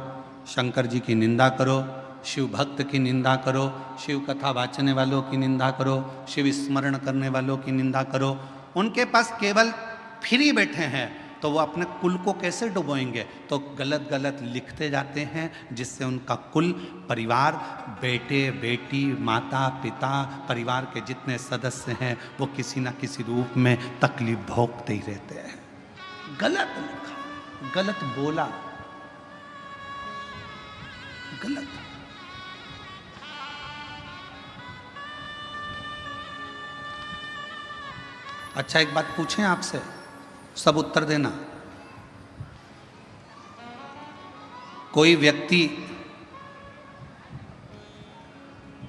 शंकर जी की निंदा करो, शिव भक्त की निंदा करो, शिव कथा वाचने वालों की निंदा करो, शिव स्मरण करने वालों की निंदा करो। उनके पास केवल फ्री बैठे हैं, तो वो अपने कुल को कैसे डुबोएंगे, तो गलत गलत लिखते जाते हैं, जिससे उनका कुल, परिवार, बेटे बेटी, माता पिता, परिवार के जितने सदस्य हैं वो किसी न किसी रूप में तकलीफ भोगते ही रहते हैं। गलत लिखा, गलत बोला, गलत। अच्छा, एक बात पूछें आपसे, सब उत्तर देना। कोई व्यक्ति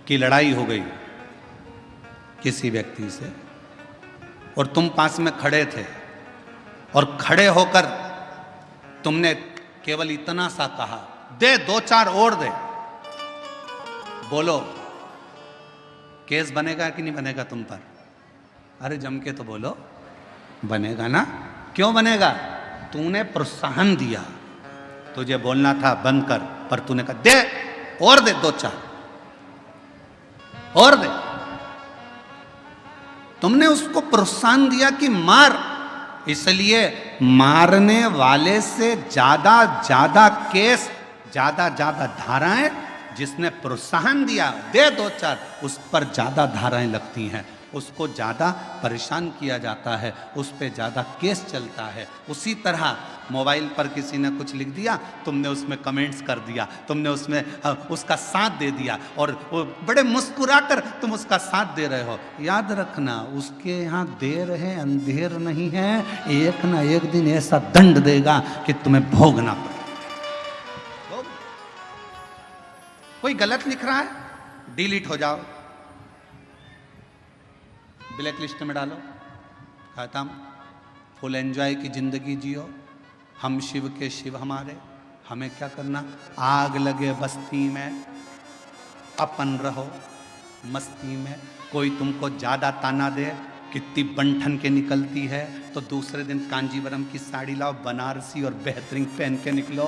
की लड़ाई हो गई किसी व्यक्ति से, और तुम पास में खड़े थे, और खड़े होकर तुमने केवल इतना सा कहा, दे 2-4 और दे, बोलो केस बनेगा कि नहीं बनेगा तुम पर? अरे जम के तो बोलो, बनेगा ना। क्यों बनेगा? तूने प्रोत्साहन दिया, तुझे बोलना था बंद कर, पर तूने कहा दे और दे, 2-4 और दे। तुमने उसको प्रोत्साहन दिया कि मार, इसलिए मारने वाले से ज्यादा ज्यादा केस, ज्यादा ज्यादा धाराएं, जिसने प्रोत्साहन दिया दे 2-4, उस पर ज्यादा धाराएं लगती हैं। उसको ज़्यादा परेशान किया जाता है, उस पर ज़्यादा केस चलता है। उसी तरह मोबाइल पर किसी ने कुछ लिख दिया, तुमने उसमें कमेंट्स कर दिया, तुमने उसमें उसका साथ दे दिया और वो बड़े मुस्कुराकर तुम उसका साथ दे रहे हो। याद रखना, उसके यहाँ देर है अंधेर नहीं है, एक ना एक दिन ऐसा दंड देगा कि तुम्हें भोगना पड़े। कोई गलत लिख रहा है, डिलीट हो जाओ, ब्लैक लिस्ट में डालो, खत्म। फुल एंजॉय की जिंदगी जियो, हम शिव के शिव हमारे, हमें क्या करना। आग लगे बस्ती में अपन रहो मस्ती में। कोई तुमको ज्यादा ताना दे, कितनी बनठन के निकलती है, तो दूसरे दिन कांजीवरम की साड़ी लाओ, बनारसी और बेहतरीन पहन के निकलो।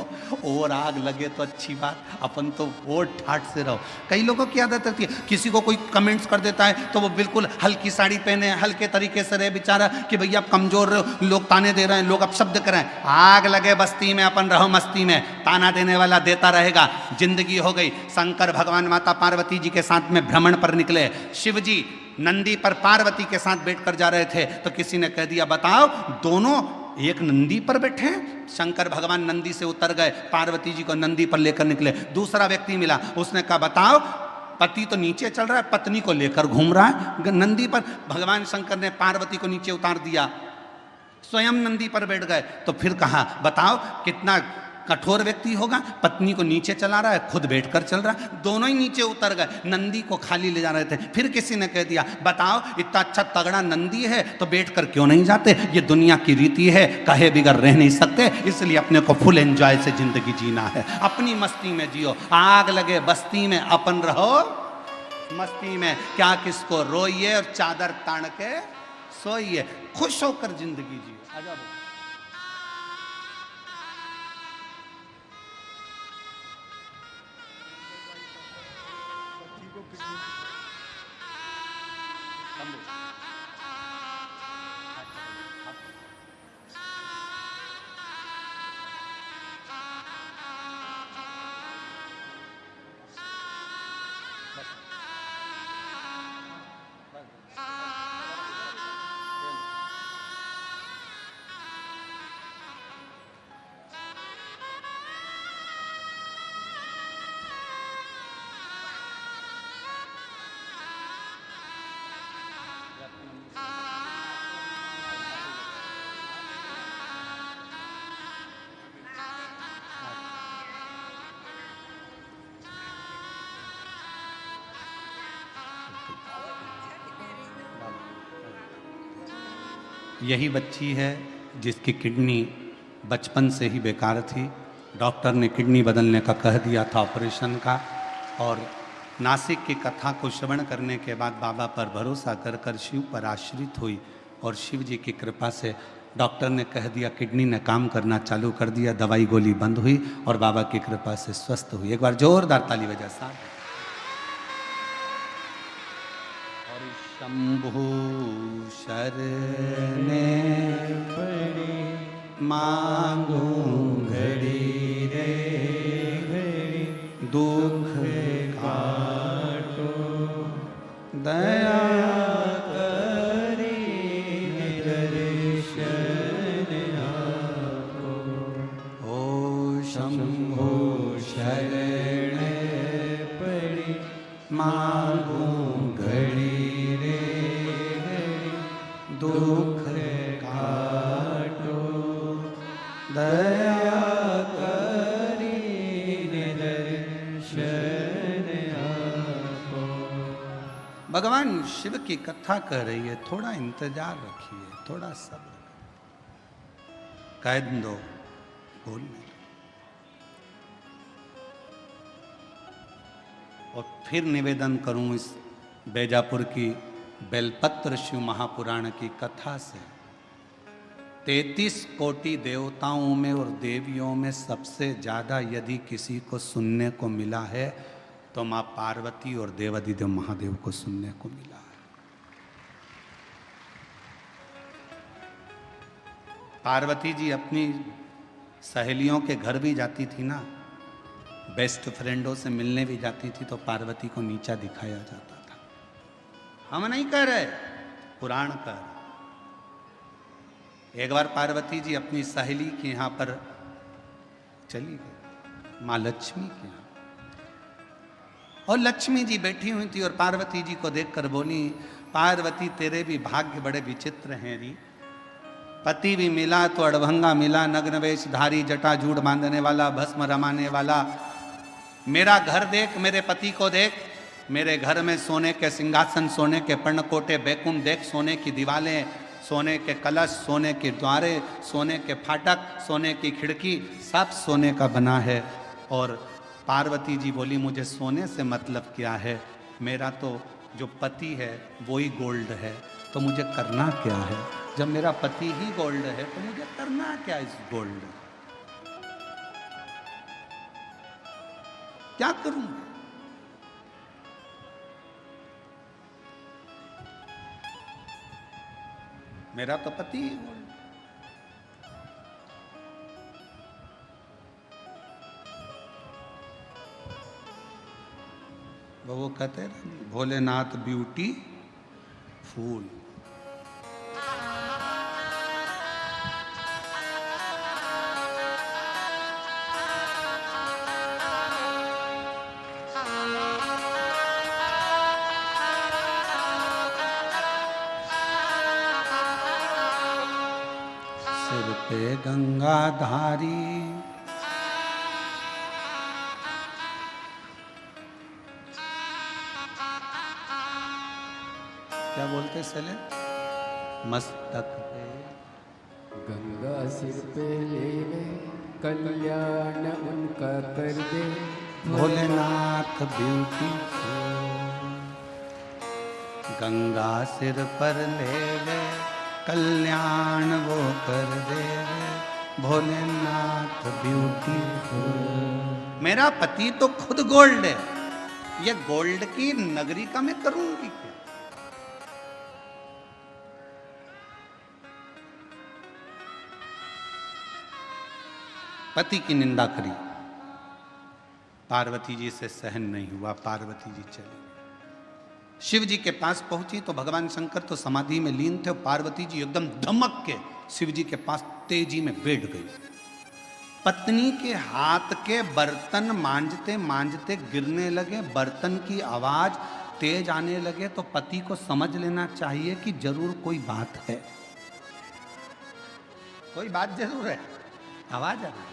और आग लगे तो अच्छी बात, अपन तो और ठाट से रहो। कई लोगों की आदत होती है, किसी को कोई कमेंट्स कर देता है तो वो बिल्कुल हल्की साड़ी पहने, हल्के तरीके से रहे बेचारा कि भैया आप कमजोर हो, लोग ताने दे रहे हैं, लोग अपशब्द कर रहे हैं। आग लगे बस्ती में अपन रहो मस्ती में, ताना देने वाला देता रहेगा। जिंदगी हो गई। शंकर भगवान माता पार्वती जी के साथ में भ्रमण पर निकले। शिव जी नंदी पर पार्वती के साथ बैठकर जा रहे थे, तो किसी ने कह दिया बताओ दोनों एक नंदी पर बैठे हैं। शंकर भगवान नंदी से उतर गए, पार्वती जी को नंदी पर लेकर निकले। दूसरा व्यक्ति मिला, उसने कहा बताओ पति तो नीचे चल रहा है, पत्नी को लेकर घूम रहा है नंदी पर। भगवान शंकर ने पार्वती को नीचे उतार दिया, स्वयं नंदी पर बैठ गए। तो फिर कहा बताओ कितना कठोर व्यक्ति होगा, पत्नी को नीचे चला रहा है, खुद बैठकर चल रहा है। दोनों ही नीचे उतर गए, नंदी को खाली ले जा रहे थे। फिर किसी ने कह दिया बताओ इतना अच्छा तगड़ा नंदी है तो बैठकर क्यों नहीं जाते, ये दुनिया की रीति है, कहे बिगर रह नहीं सकते, इसलिए अपने को फुल एंजॉय से जिंदगी जीना है, अपनी मस्ती में जियो। आग लगे बस्ती में अपन रहो मस्ती में, क्या किसको रोइए और चादर तान के सोइए, खुश होकर जिंदगी जियो। आजा यही बच्ची है जिसकी किडनी बचपन से ही बेकार थी। डॉक्टर ने किडनी बदलने का कह दिया था, ऑपरेशन का। और नासिक की कथा को श्रवण करने के बाद बाबा पर भरोसा कर कर शिव पर आश्रित हुई और शिव जी की कृपा से डॉक्टर ने कह दिया, किडनी ने काम करना चालू कर दिया, दवाई गोली बंद हुई और बाबा की कृपा से स्वस्थ हुई। एक बार जोरदार ताली बजा साहब। शंभु शरणे पड़ी मांगू घड़ी रे घड़ी, दुख काटो दया करी दर्शन आपो। ओ शंभु शरणे पड़ी मांगू घड़ी दुख काटो दया करी दर्शन आपो। भगवान शिव की कथा कह रही है, थोड़ा इंतजार रखिए, थोड़ा सब्र कह दो, बोलने। और फिर निवेदन करूं इस बैजापुर की बेलपत्र शिव महापुराण की कथा से, 33 कोटि देवताओं में और देवियों में सबसे ज़्यादा यदि किसी को सुनने को मिला है तो माँ पार्वती और देवाधिदेव महादेव को सुनने को मिला है। पार्वती जी अपनी सहेलियों के घर भी जाती थी ना, बेस्ट फ्रेंडों से मिलने भी जाती थी, तो पार्वती को नीचा दिखाया जाता था। हम नहीं कह रहे, पुराण कर। एक बार पार्वती जी अपनी सहेली के यहाँ पर चली गई, माँ लक्ष्मी के यहाँ, और लक्ष्मी जी बैठी हुई थी और पार्वती जी को देखकर बोली, पार्वती तेरे भी भाग्य बड़े विचित्र हैं री। पति भी मिला तो अड़भंगा मिला, नग्न वेशधारी, जटाजूड़ बांधने वाला, भस्म रमाने वाला। मेरा घर देख, मेरे पति को देख, मेरे घर में सोने के सिंहासन, सोने के पर्णकोटे, बैकुंठ देख, सोने की दीवारें, सोने के कलश, सोने के द्वारे, सोने के फाटक, सोने की खिड़की, सब सोने का बना है। और पार्वती जी बोली, मुझे सोने से मतलब क्या है, मेरा तो जो पति है वो ही गोल्ड है, तो मुझे करना क्या है? जब मेरा पति ही गोल्ड है तो मुझे करना क्या इस गोल्ड? क्या करूं? मेरा तो पति ही गोल्ड। वो कहते हैं भोलेनाथ ब्यूटी फूल। सिर पे गंगाधारी, क्या बोलते सले, मस्तक पे गंगा सिर पे लेवे, कल्याण उनका कर दे, भोलेनाथ ब्यूटी। गंगा सिर पर ले ले, कल्याण वो कर दे, भोलेनाथ ब्यूटीफुल। मेरा पति तो खुद गोल्ड है, ये गोल्ड की नगरी का मैं करूंगी क्या? पति की निंदा करी, पार्वती जी से सहन नहीं हुआ, पार्वती जी चली। शिव जी के पास पहुंची तो भगवान शंकर तो समाधि में लीन थे, पार्वती जी एकदम धमक के शिव जी के पास तेजी में बैठ गई। पत्नी के हाथ के बर्तन मांजते मांजते गिरने लगे, बर्तन की आवाज तेज आने लगे, तो पति को समझ लेना चाहिए कि जरूर कोई बात है, कोई बात जरूर है, आवाज आ रही।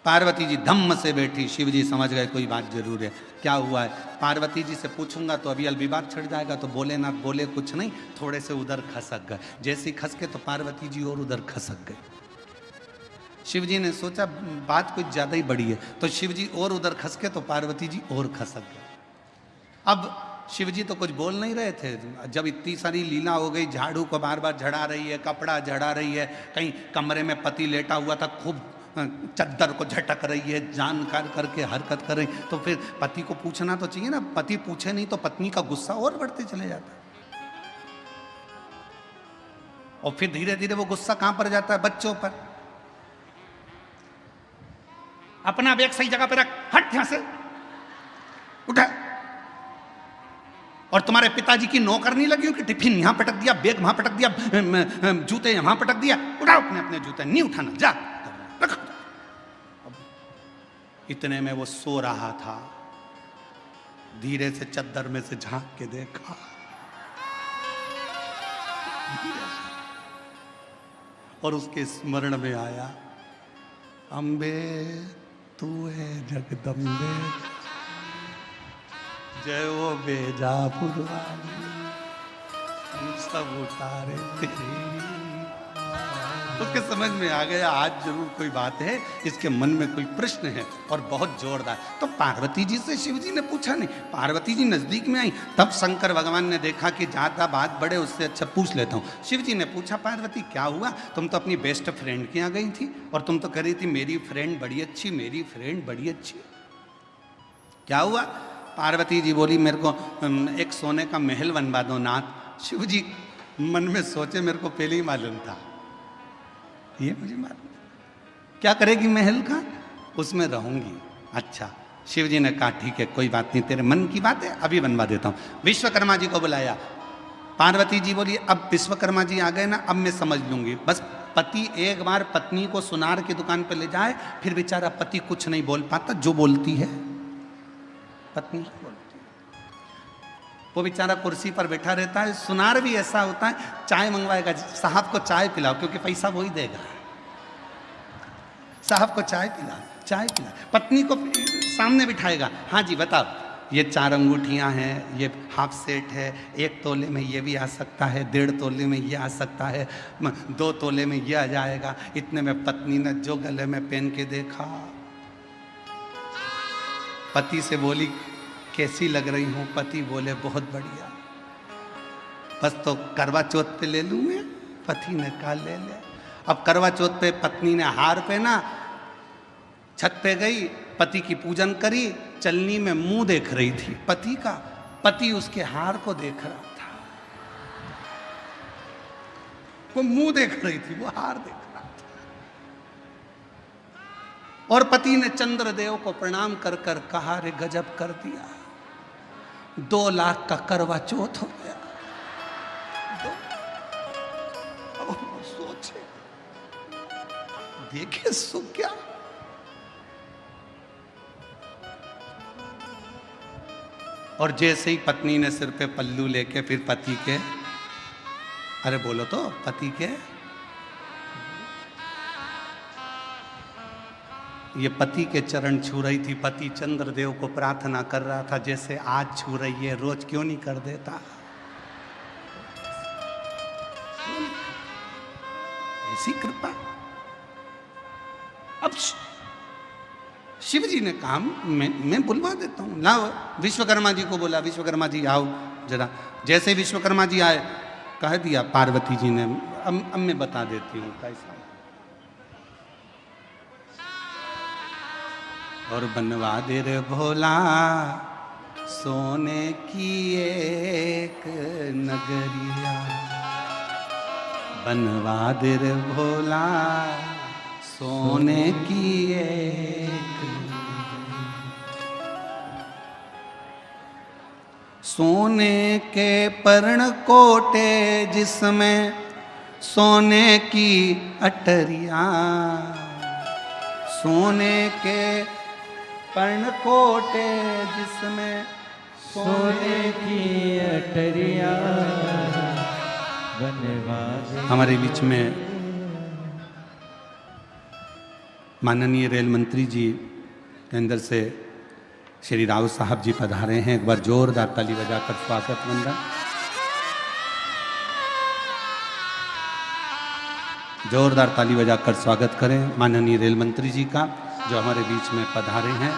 पार्वती जी धम्म से बैठी, शिव जी समझ गए कोई बात जरूर है। क्या हुआ है? पार्वती जी से पूछूंगा तो अभी विवाद छिड़ जाएगा, तो भोलेनाथ बोले कुछ नहीं, थोड़े से उधर खसक गए। जैसे ही खसके तो पार्वती जी और उधर खसक गए। शिव जी ने सोचा बात कुछ ज्यादा ही बड़ी है, तो शिव जी और उधर खसके तो पार्वती जी और खसक गए। अब शिव जी तो कुछ बोल नहीं रहे थे, जब इतनी सारी लीला हो गई, झाड़ू को बार बार झड़ा रही है, कपड़ा झड़ा रही है, कहीं कमरे में पति लेटा हुआ था, खूब चद्दर को झटक रही है, जानकार करके हरकत कर रही, तो फिर पति को पूछना तो चाहिए ना। पति पूछे नहीं तो पत्नी का गुस्सा और बढ़ते चले जाता है, और फिर धीरे धीरे वो गुस्सा कहां पर जाता है? बच्चों पर। अपना बैग सही जगह पे रख, हट यहां से, उठा। और तुम्हारे पिताजी की नौकर नहीं लगी हो कि टिफिन यहां पटक दिया, बैग वहां पटक दिया, जूते यहां पटक दिया, उठाओ अपने अपने जूते। नहीं उठाना, जा रख। इतने में वो सो रहा था, धीरे से चद्दर में से झांक के देखा, और उसके स्मरण में आया, अम्बे तू है जगदम्बे, जय वो बेजापुर वाली, हम सब उतारे तेरी। उसके समझ में आ गया आज जरूर कोई बात है, इसके मन में कोई प्रश्न है, और बहुत जोरदार। तो पार्वती जी से शिव जी ने पूछा नहीं, पार्वती जी नजदीक में आई, तब शंकर भगवान ने देखा कि ज्यादा बात बढ़े उससे अच्छा पूछ लेता हूँ। शिव जी ने पूछा, पार्वती क्या हुआ? तुम तो अपनी बेस्ट फ्रेंड के यहाँ गई थी, और तुम तो कह रही थी मेरी फ्रेंड बड़ी अच्छी, मेरी फ्रेंड बड़ी अच्छी, क्या हुआ? पार्वती जी बोली, मेरे को एक सोने का महल बनवा दो नाथ। शिव जी मन में सोचे, मेरे को पहले ही मालूम था, ये मुझे मालूम, क्या करेगी महल का? उसमें रहूंगी। अच्छा, शिव जी ने कहा ठीक है कोई बात नहीं, तेरे मन की बात है, अभी बनवा देता हूं। विश्वकर्मा जी को बुलाया, पार्वती जी बोली अब विश्वकर्मा जी आ गए ना, अब मैं समझ लूंगी। बस पति एक बार पत्नी को सुनार की दुकान पर ले जाए, फिर बेचारा पति कुछ नहीं बोल पाता, जो बोलती है पत्नी बोलती है। वो बेचारा कुर्सी पर बैठा रहता है। सुनार भी ऐसा होता है, चाय मंगवाएगा, साहब को चाय पिलाओ, क्योंकि पैसा वही देगा, साहब को चाय पिला, चाय पिला। पत्नी को सामने बिठाएगा, हाँ जी बताओ, ये 4 अंगूठियां हैं, ये हाफ सेट है, 1 तोले में ये भी आ सकता है, 1.5 तोले में ये आ सकता है, 2 तोले में ये आ जाएगा। इतने में पत्नी ने जो गले में पहन के देखा, पति से बोली कैसी लग रही हूं? पति बोले बहुत बढ़िया। बस तो करवा चौथ पे ले लूं मैं? पति ने कहा ले ले। अब करवा चौथ पे पत्नी ने हार पहना, छत पे गई, पति की पूजन करी, चलनी में मुंह देख रही थी पति का, पति उसके हार को देख रहा था। वो मुंह देख रही थी, वो हार देख रहा था। और पति ने चंद्रदेव को प्रणाम कर कर कहा, रे गजब कर दिया, 2 लाख का करवा चौथ हो गया। अब सोचे, देखे सुख क्या। और जैसे ही पत्नी ने सिर पे पल्लू लेके फिर पति के, अरे बोलो तो, पति के, ये पति के चरण छू रही थी। पति चंद्रदेव को प्रार्थना कर रहा था, जैसे आज छू रही है, रोज क्यों नहीं कर देता। ऐसी कृपा। अब शिव जी ने कहा मैं बुलवा देता हूँ, लाओ। विश्वकर्मा जी को बोला, विश्वकर्मा जी आओ जरा। जैसे विश्वकर्मा जी आए, कह दिया पार्वती जी ने, अब मैं बता देती हूँ कैसा। और बनवा दे रे भोला सोने की एक नगरिया, बनवा दे रे भोला सोने की एक, सोने के पर्ण कोटे जिसमें सोने की अटरिया, सोने के पर्ण कोटे जिसमें सोने की अटरिया, बनवा दे। हमारे बीच में माननीय रेल मंत्री जी के अंदर से श्री राव साहब जी पधारे हैं। एक बार जोरदार ताली बजाकर स्वागत वंदन। जोरदार ताली बजाकर स्वागत करें माननीय रेल मंत्री जी का, जो हमारे बीच में पधारे हैं।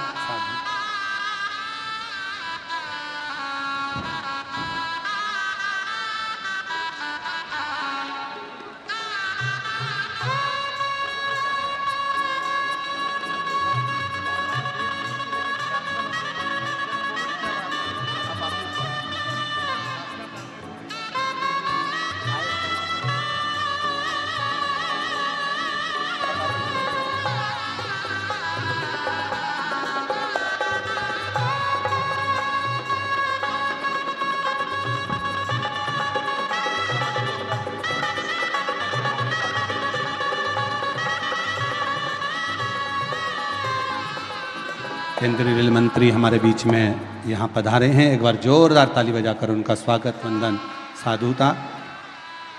केंद्रीय रेल मंत्री हमारे बीच में यहाँ पधारे हैं। एक बार जोरदार ताली बजाकर उनका स्वागत वंदन साधुता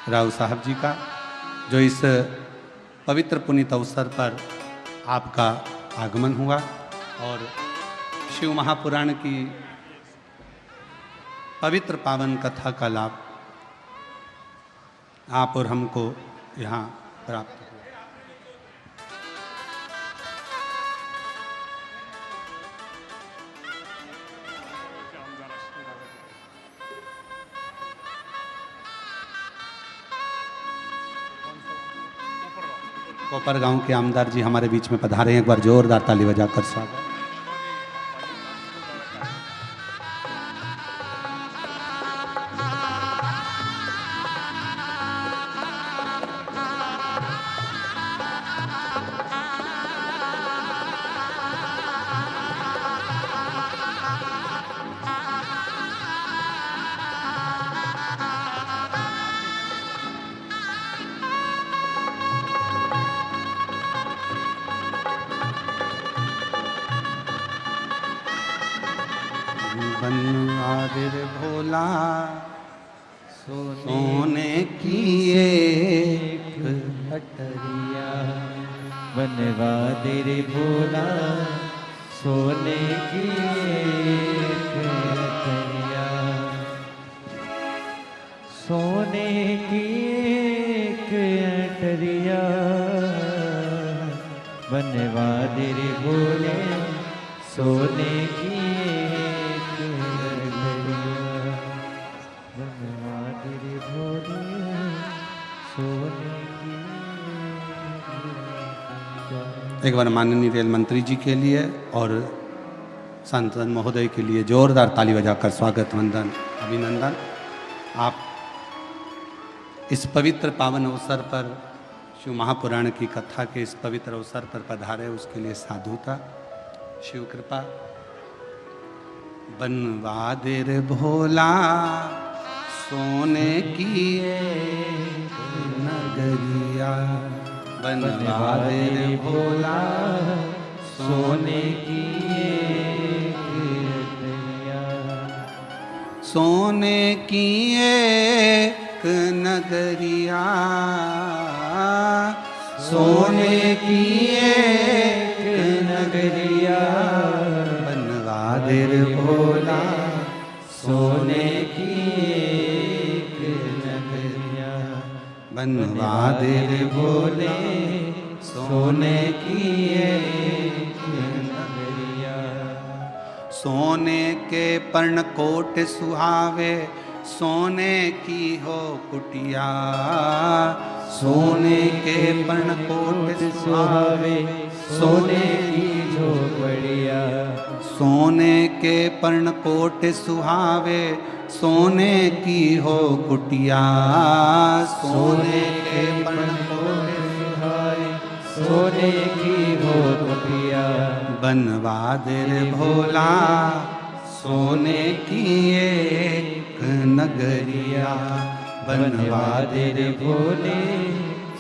राव साहब जी का, जो इस पवित्र पुनीत अवसर पर आपका आगमन हुआ और शिव महापुराण की पवित्र पावन कथा का लाभ आप और हमको यहाँ प्राप्त हुआ। कोपर गांव के आमदार जी हमारे बीच में पधारे हैं। एक बार जोरदार ताली बजाकर स्वागत। बनवादिर भोला सोने की एक अटरिया, बनवादिर भोला सोने की एक अटरिया, सोने की एक अटरिया, बनवादिर भोले सोने की एक अटरिया, बनवादिर भोले सोने की एक बार माननीय रेल मंत्री जी के लिए और सांसद महोदय के लिए जोरदार ताली बजाकर स्वागत वंदन अभिनंदन। आप इस पवित्र पावन अवसर पर शिव महापुराण की कथा के इस पवित्र अवसर पर पधारे, उसके लिए साधुता शिव कृपा। बनवादिर भोला सोने की एक नगरिया, बनवादिर भोला सोने की एक अटरिया, सोने की एक नगरिया, सोने की एक नगरिया, बनवादिर भोला सोने की एक नगरिया, बनवादिर भोले सोने की एक नगरिया, सोने के पर्णकोट सुहावे सोने की हो कुटिया, सोने के पर्णकोट सुहावे सोने की झोपड़िया, सोने के पर्णकोट सुहावे सोने की हो कुटिया, सोने के पर्णकोट सुहावे सोने की हो कुटिया, बनवादिर भोला सोने की एक नगरिया, बनवादिर भोले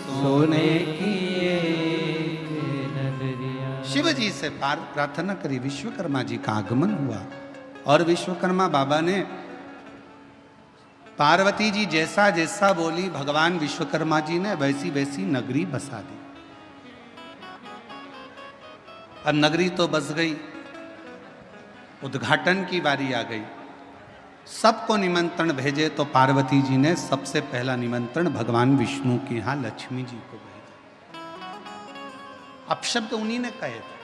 सोने की एक नगरिया। शिव जी से प्रार्थना करी, विश्वकर्मा जी का आगमन हुआ और विश्वकर्मा बाबा ने पार्वती जी जैसा जैसा बोली, भगवान विश्वकर्मा जी ने वैसी वैसी नगरी बसा दी। अब नगरी तो बस गई, उद्घाटन की बारी आ गई। सबको निमंत्रण भेजे तो पार्वती जी ने सबसे पहला निमंत्रण भगवान विष्णु के यहाँ लक्ष्मी जी को भेजा। अपशब्द उन्हीं ने कहे थे,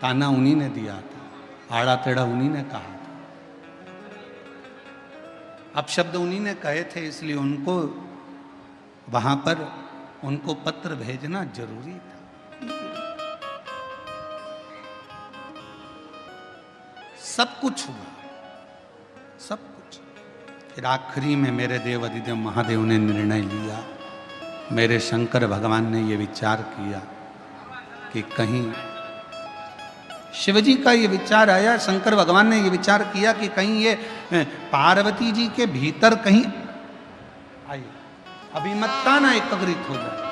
ताना उन्हीं ने दिया था, आड़ा टेढ़ा उन्हीं ने कहा था, अपशब्द उन्हीं ने कहे थे, इसलिए उनको वहां पर उनको पत्र भेजना जरूरी था। सब कुछ हुआ, सब कुछ। फिर आखिरी में मेरे देव अधिदेव महादेव ने निर्णय लिया, मेरे शंकर भगवान ने ये विचार किया कि कहीं शिवजी का ये विचार आया, शंकर भगवान ने ये विचार किया कि कहीं ये पार्वती जी के भीतर कहीं आई अभिमत्ता ना एकत्रित हो जाए।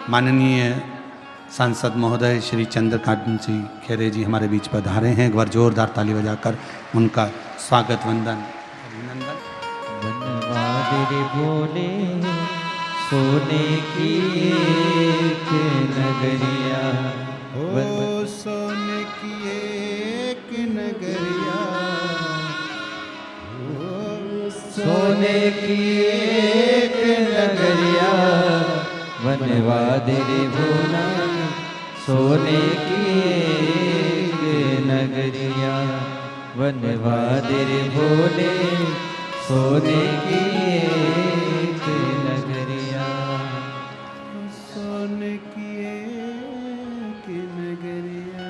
माननीय सांसद महोदय श्री चंद्रकांत जी खेरे जी हमारे बीच पधारे हैं। एक बार जोरदार ताली बजाकर उनका स्वागत वंदन अभिनंदन। बनवादिर भोले सोने की एक नगरिया, ओ सोने की एक नगरिया, सोने की एक नगरिया, बनवादिर भोला सोने की एक नगरिया, बनवादिर भोले सोने की एक नगरिया, सोने की एक नगरिया,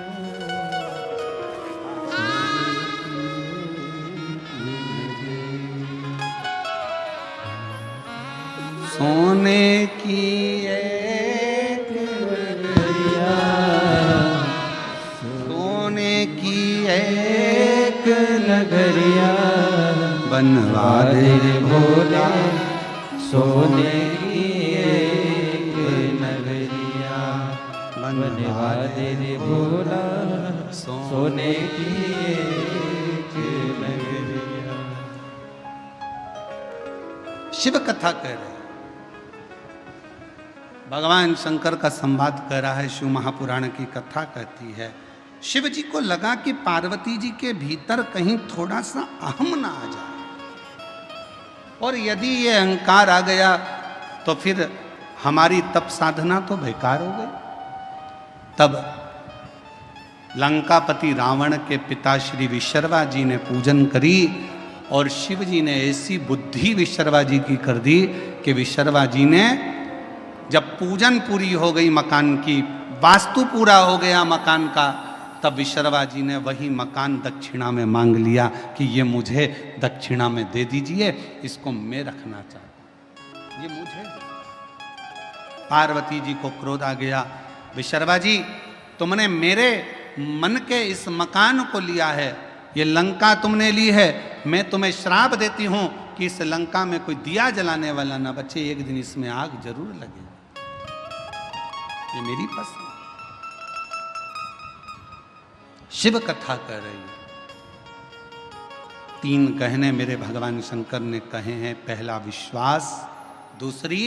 सोने की एक नगरिया, सोने की एक नगरिया, बनवादिर भोला सोने की एक नगरिया, बनवादिर वनवादिर भोला सोने की एक नगरिया। शिव कथा कह रहे हैं, भगवान शंकर का संवाद कर रहा है। शिव महापुराण की कथा कहती है, शिव जी को लगा कि पार्वती जी के भीतर कहीं थोड़ा सा अहम ना आ जाए, और यदि ये अहंकार आ गया तो फिर हमारी तप साधना तो बेकार हो गई। तब लंकापति रावण के पिता श्री विशर्वा जी ने पूजन करी, और शिव जी ने ऐसी बुद्धि विशर्वा जी की कर दी कि विशर्वा जी ने जब पूजन पूरी हो गई, मकान की वास्तु पूरा हो गया मकान का, तब विशर्वा जी ने वही मकान दक्षिणा में मांग लिया कि ये मुझे दक्षिणा में दे दीजिए, इसको मैं रखना चाहता हूं, ये मुझे। पार्वती जी को क्रोध आ गया, विशर्वा जी तुमने मेरे मन के इस मकान को लिया है, ये लंका तुमने ली है, मैं तुम्हें श्राप देती हूं कि इस लंका में कोई दिया जलाने वाला ना बचे, एक दिन इसमें आग जरूर लगेगी, ये मेरी पसंद। शिव कथा कर रही है। 3 कहने मेरे भगवान शंकर ने कहे हैं। पहला विश्वास, दूसरी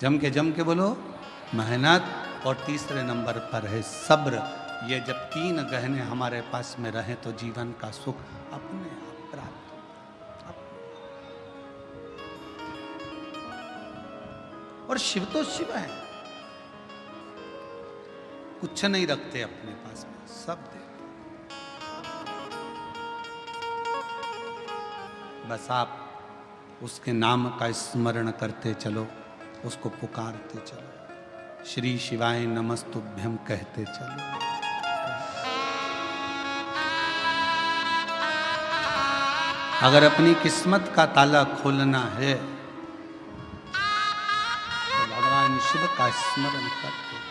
जम के बोलो मेहनत, और तीसरे नंबर पर है सब्र। ये जब 3 गहने हमारे पास में रहे तो जीवन का सुख अपने आप प्राप्त होता। और शिव तो शिव है, कुछ नहीं रखते अपने पास में, सब देते। बस आप उसके नाम का स्मरण करते चलो, उसको पुकारते चलो, श्री शिवाय नमस्तुभ्यं कहते चलो। अगर अपनी किस्मत का ताला खोलना है तो भगवान शिव का स्मरण करते चलो।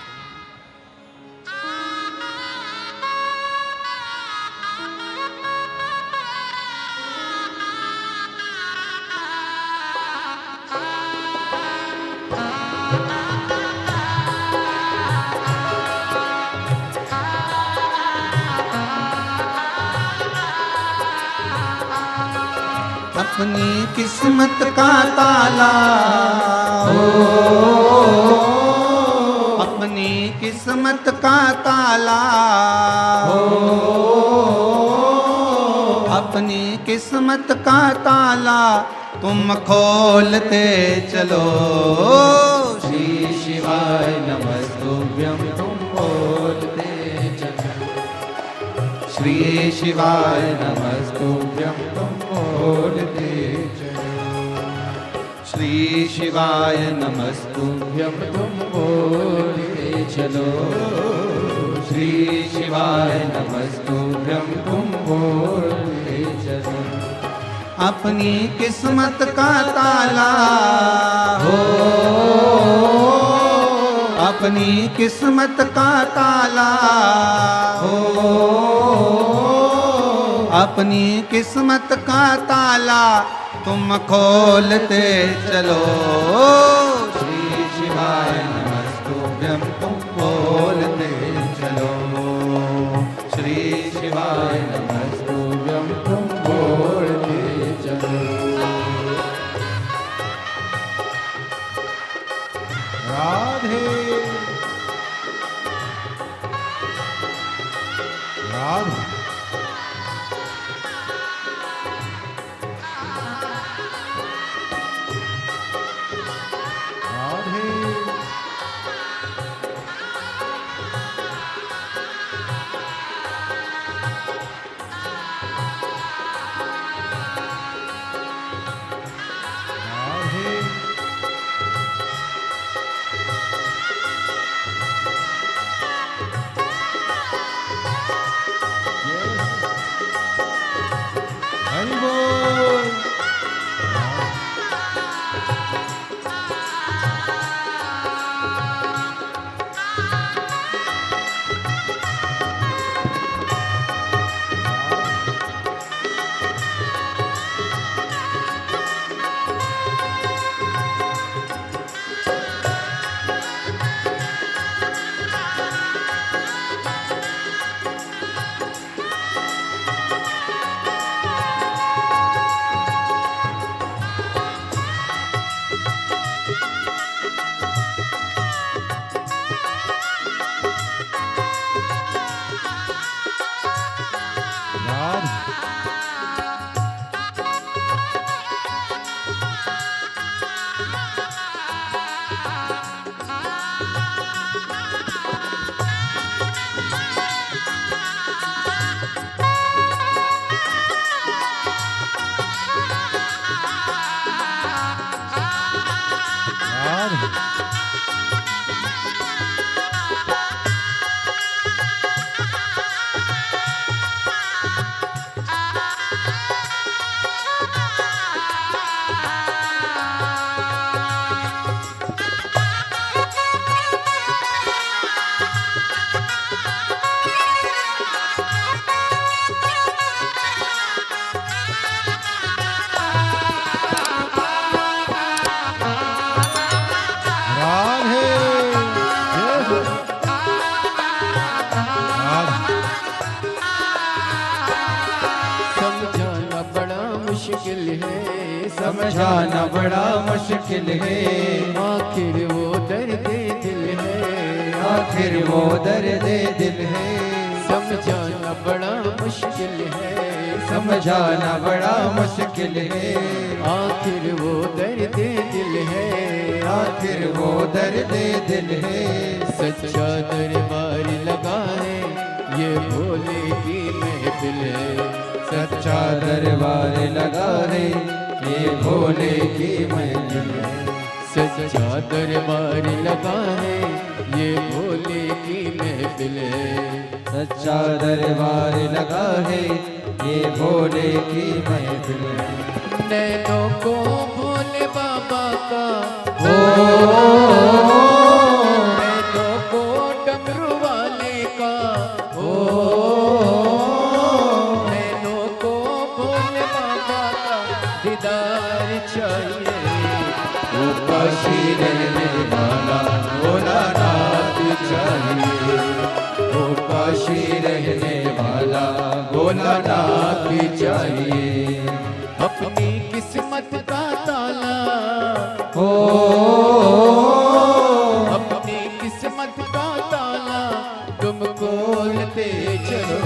अपनी किस्मत का ताला हो, अपनी किस्मत का ताला हो, अपनी किस्मत का ताला तुम खोलते चलो। श्री शिवाय नमस्तुभ्यं तुम बोलते चलो, श्री शिवाय नमस्तुभ्यं तुम बोलते चलो, श्री शिवाय नमस्तुभ्यं तुम बोलते चलो, श्री शिवाय नमस्तुभ्यं तुम बोलते चलो। अपनी किस्मत का ताला हो, अपनी किस्मत का ताला हो, अपनी किस्मत का ताला तुम खोलते चलो। श्री शिवाय नमस्तुभ्यं तुम बोलते चलो, श्री शिवाय नमस्तुभ्यं तुम बोलते चलो। राधे राधे समझाना बड़ा मुश्किल है, आखिर वो दर्द दिल है, आखिर वो दर्द दिल है, समझाना बड़ा मुश्किल है, समझाना बड़ा मुश्किल है, आखिर वो दर्द दिल है, आखिर वो दर्द दिल है। सच्चा दरबार लगा है ये भोले की महफिल है, सच्चा दरबार लगा है ये भोले की महफिल है, सच्चा दरबार लगा है ये भोले की महफिल है, सच्चा दरबार लगा है ये भोले की महफिल है। नैनों को भोले बाबा का नैनों को डमरू वाले का नैनों को भोले बाबा का दीदार चाहिए, वो काशी रहने वाला भोलानाथ चाहिए, वो काशी रहने वाला भोलानाथ चाहिए। अपनी किस्मत का ताला हो अपनी किस्मत का ताला तुम खोलते चलो,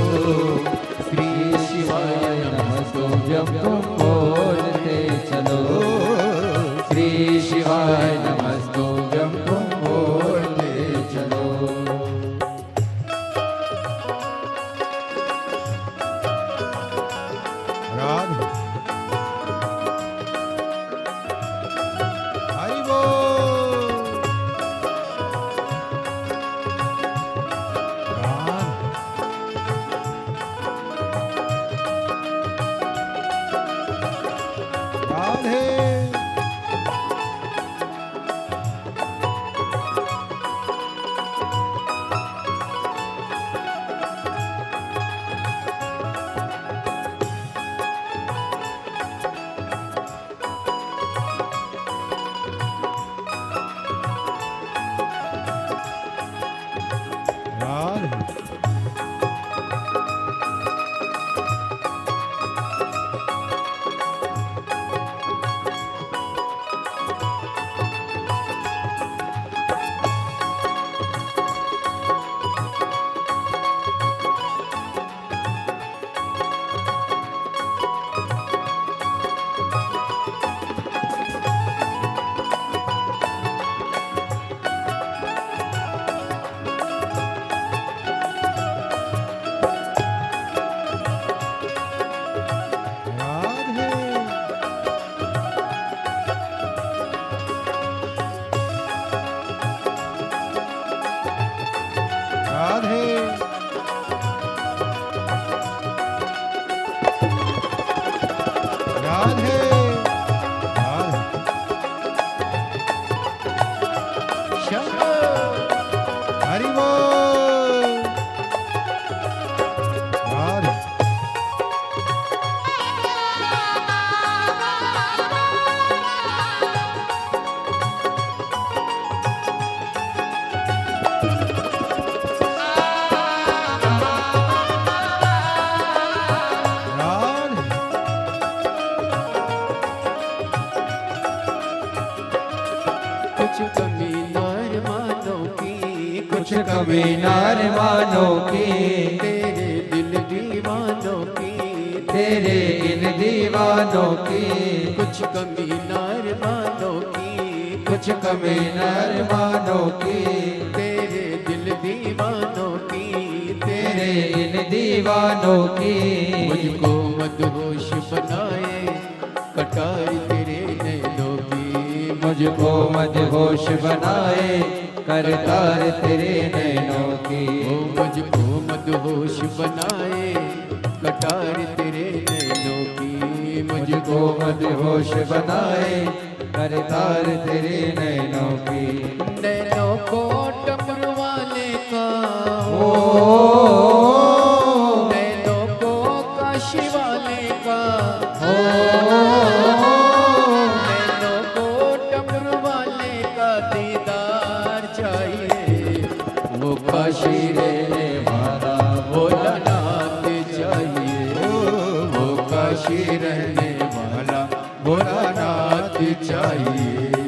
श्री शिवाय नमस्तुभ्यं तुम बोलते चलो, श्री शिवाय नमस्तुभ्यं तुम बोलते चलो। राधे हरि बोल। राधे राधे राधे राधे राधे राधे हरि बोल। राधे राधे कुछ कमी नार मानो की, कुछ कमी नार मानो की, तेरे दिल दीवानों की, तेरे इन दीवानों की, कुछ कमी नार मानो की, कुछ कमी नार मानो की, तेरे दिल दीवानों की, तेरे इन दीवानों की। मुझको मदहोश बनाए कटार तेरे नैनों की, मुझको मदहोश बनाए करतार तेरे नैनों की, ओ मुझको मदहोश बनाए कटार तेरे नैनों की, मुझको मदहोश बनाए करतार तेरे नैनों की। नैनों को डमरू वाले का नैनों को काशी वाले का, नैनों को डमरू वाले का दीदार चाहिए, वो काशी रहने वाला भोलानाथ चाहिए, वो काशी रहने वाला भोलानाथ जाइए।